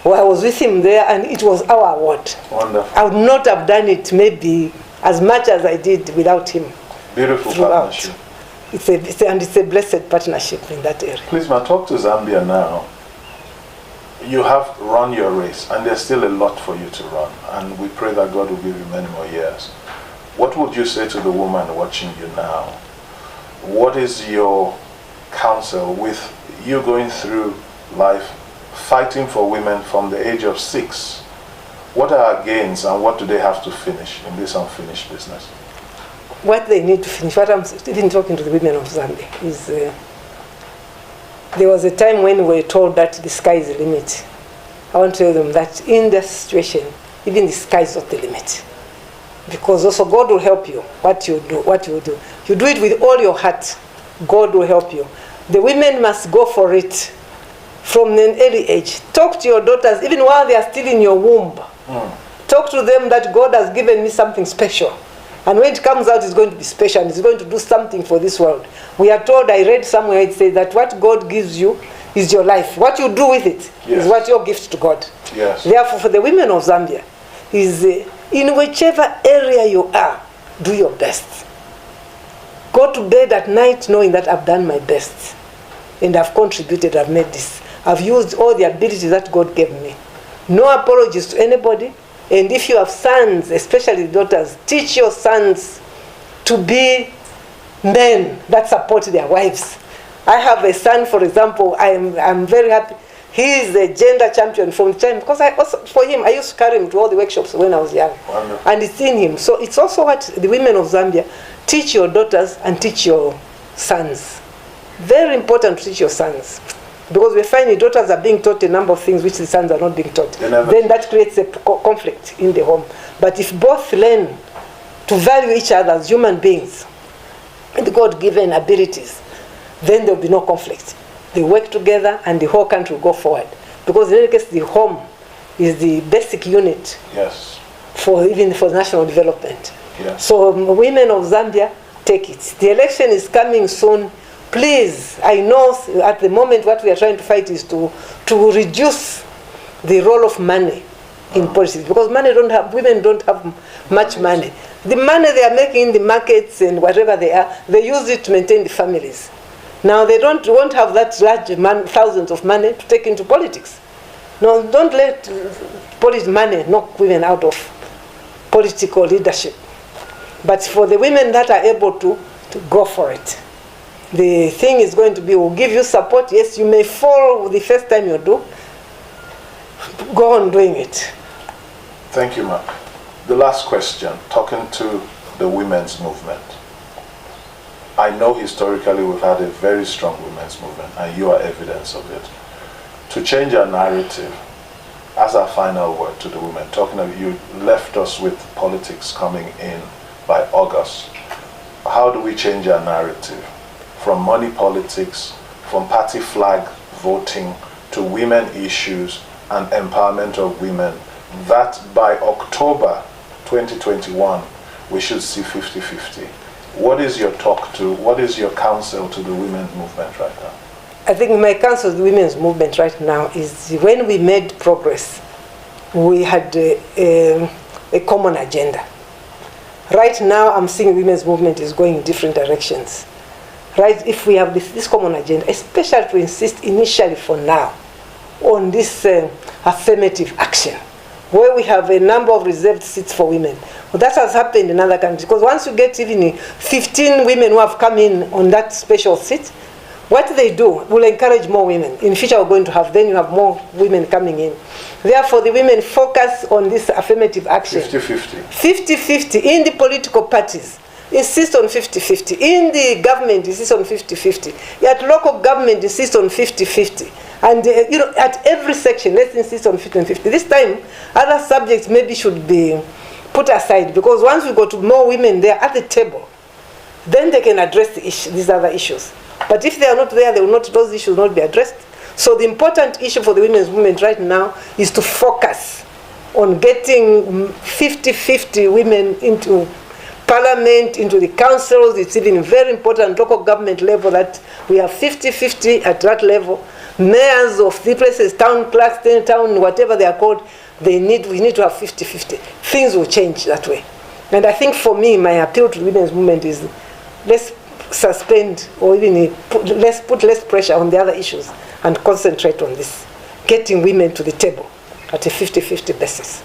well, I was with him there, and it was our award. Wonderful. I would not have done it maybe as much as I did without him. Beautiful throughout. Partnership. It's a blessed partnership in that area. Please, ma, talk to Zambia now. You have run your race, and there's still a lot for you to run. And we pray that God will give you many more years. What would you say to the woman watching you now? What is your counsel with you going through life fighting for women from the age of 6? What are our gains, and what do they have to finish in this unfinished business? What they need to finish, what I'm even talking to the women of Zambia, is there was a time when we were told that the sky is the limit. I want to tell them that in this situation, even the sky is not the limit. Because also God will help you, what you do. You do it with all your heart, God will help you. The women must go for it from an early age. Talk to your daughters, even while they are still in your womb. Talk to them that God has given me something special. And when it comes out, it's going to be special, and it's going to do something for this world. We are told, I read somewhere, it says that what God gives you is your life. What you do with it is what your gift to God. Yes. Therefore, for the women of Zambia, is in whichever area you are, do your best. Go to bed at night knowing that I've done my best. And I've contributed, I've made this. I've used all the abilities that God gave me. No apologies to anybody. And if you have sons, especially daughters, teach your sons to be men that support their wives. I have a son, for example, I'm very happy. He is a gender champion from the time, because for him, I used to carry him to all the workshops when I was young. Wonderful. And it's in him. So it's also what the women of Zambia, teach your daughters and teach your sons. Very important to teach your sons. Because we find the daughters are being taught a number of things which the sons are not being taught. Then that creates a conflict in the home. But if both learn to value each other as human beings and God-given abilities, then there will be no conflict. They work together and the whole country will go forward. Because in any case, the home is the basic unit even for national development. Yes. So women of Zambia, take it. The election is coming soon. Please, I know at the moment what we are trying to fight is to reduce the role of money in politics, because women don't have much money. The money they are making in the markets and whatever they are, they use it to maintain the families. Now they won't have that large thousands of money to take into politics. No, don't let money knock women out of political leadership. But for the women that are able to go for it. The thing is going to be, we'll give you support. Yes, you may fall the first time you do. Go on doing it. Thank you, Mark. The last question, talking to the women's movement. I know historically we've had a very strong women's movement, and you are evidence of it. To change our narrative, as our final word to the women, talking about, you left us with politics coming in by August. How do we change our narrative from money politics, from party flag voting, to women issues and empowerment of women, that by October 2021 we should see 50-50? What is your what is your counsel to the women's movement right now? I think my counsel to the women's movement right now is, when we made progress, we had a common agenda. Right now, I'm seeing women's movement is going in different directions. Right, if we have this common agenda, especially to insist initially for now on this affirmative action, where we have a number of reserved seats for women. Well, that has happened in other countries, because once you get even 15 women who have come in on that special seat, what they do will encourage more women. In future, we're going to have, then you have more women coming in. Therefore, the women focus on this affirmative action. 50-50. 50-50 in the political parties. Insist on 50-50. In the government, insist on 50-50. At local government, insist on 50-50. And at every section, let's insist on 50-50. This time, other subjects maybe should be put aside, because once we go to more women there at the table, then they can address these other issues. But if they are not there, those issues will not be addressed. So the important issue for the women's movement right now is to focus on getting 50-50 women into parliament, into the councils. It's even very important local government level that we have 50-50 at that level. Mayors of the places, town clerks, town, whatever they are called, we need to have 50-50. Things will change that way. And I think for me, my appeal to the women's movement is, let's suspend, or even let's put less pressure on the other issues and concentrate on this, getting women to the table at a 50-50 basis.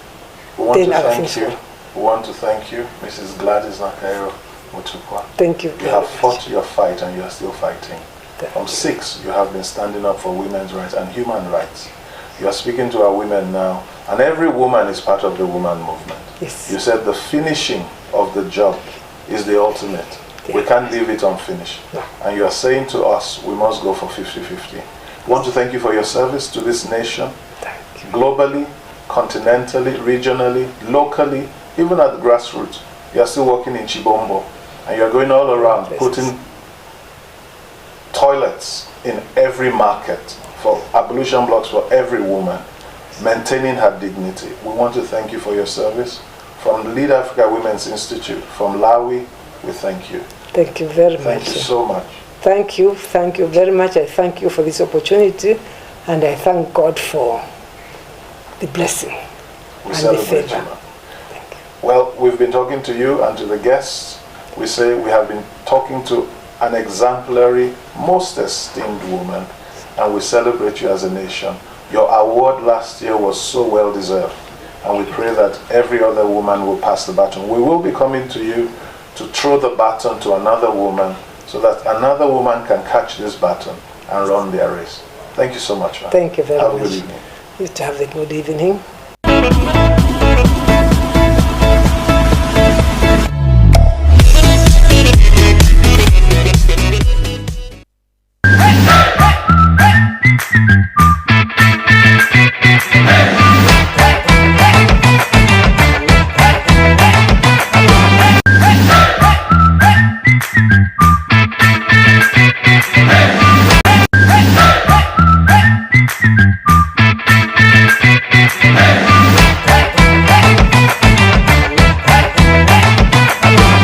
We want to thank you, Mrs. Gladys Nakairo Mutukwa. Thank you. You have fought your fight, and you are still fighting. From 6, you have been standing up for women's rights and human rights. You are speaking to our women now, and every woman is part of the woman movement. Yes. You said the finishing of the job is the ultimate. Yeah. We can't leave it unfinished. No. And you are saying to us, we must go for 50-50. We want to thank you for your service to this nation, globally, continentally, regionally, locally, even at the grassroots. You are still working in Chibombo, and you are going all around putting toilets in every market, for ablution blocks for every woman, maintaining her dignity. We want to thank you for your service. From Lead Africa Women's Institute, from Lawi, we thank you. Thank you very much. Thank you so much. Thank you very much. I thank you for this opportunity, and I thank God for the blessing and the favor. Thank you. Well, we've been talking to you and to the guests. We say we have been talking to an exemplary, most esteemed woman, and we celebrate you as a nation. Your award last year was so well deserved, and we pray that every other woman will pass the baton. We will be coming to you to throw the baton to another woman, so that another woman can catch this baton and run their race. Thank you so much, ma'am. Thank you very much. Have a good evening. You have a good evening.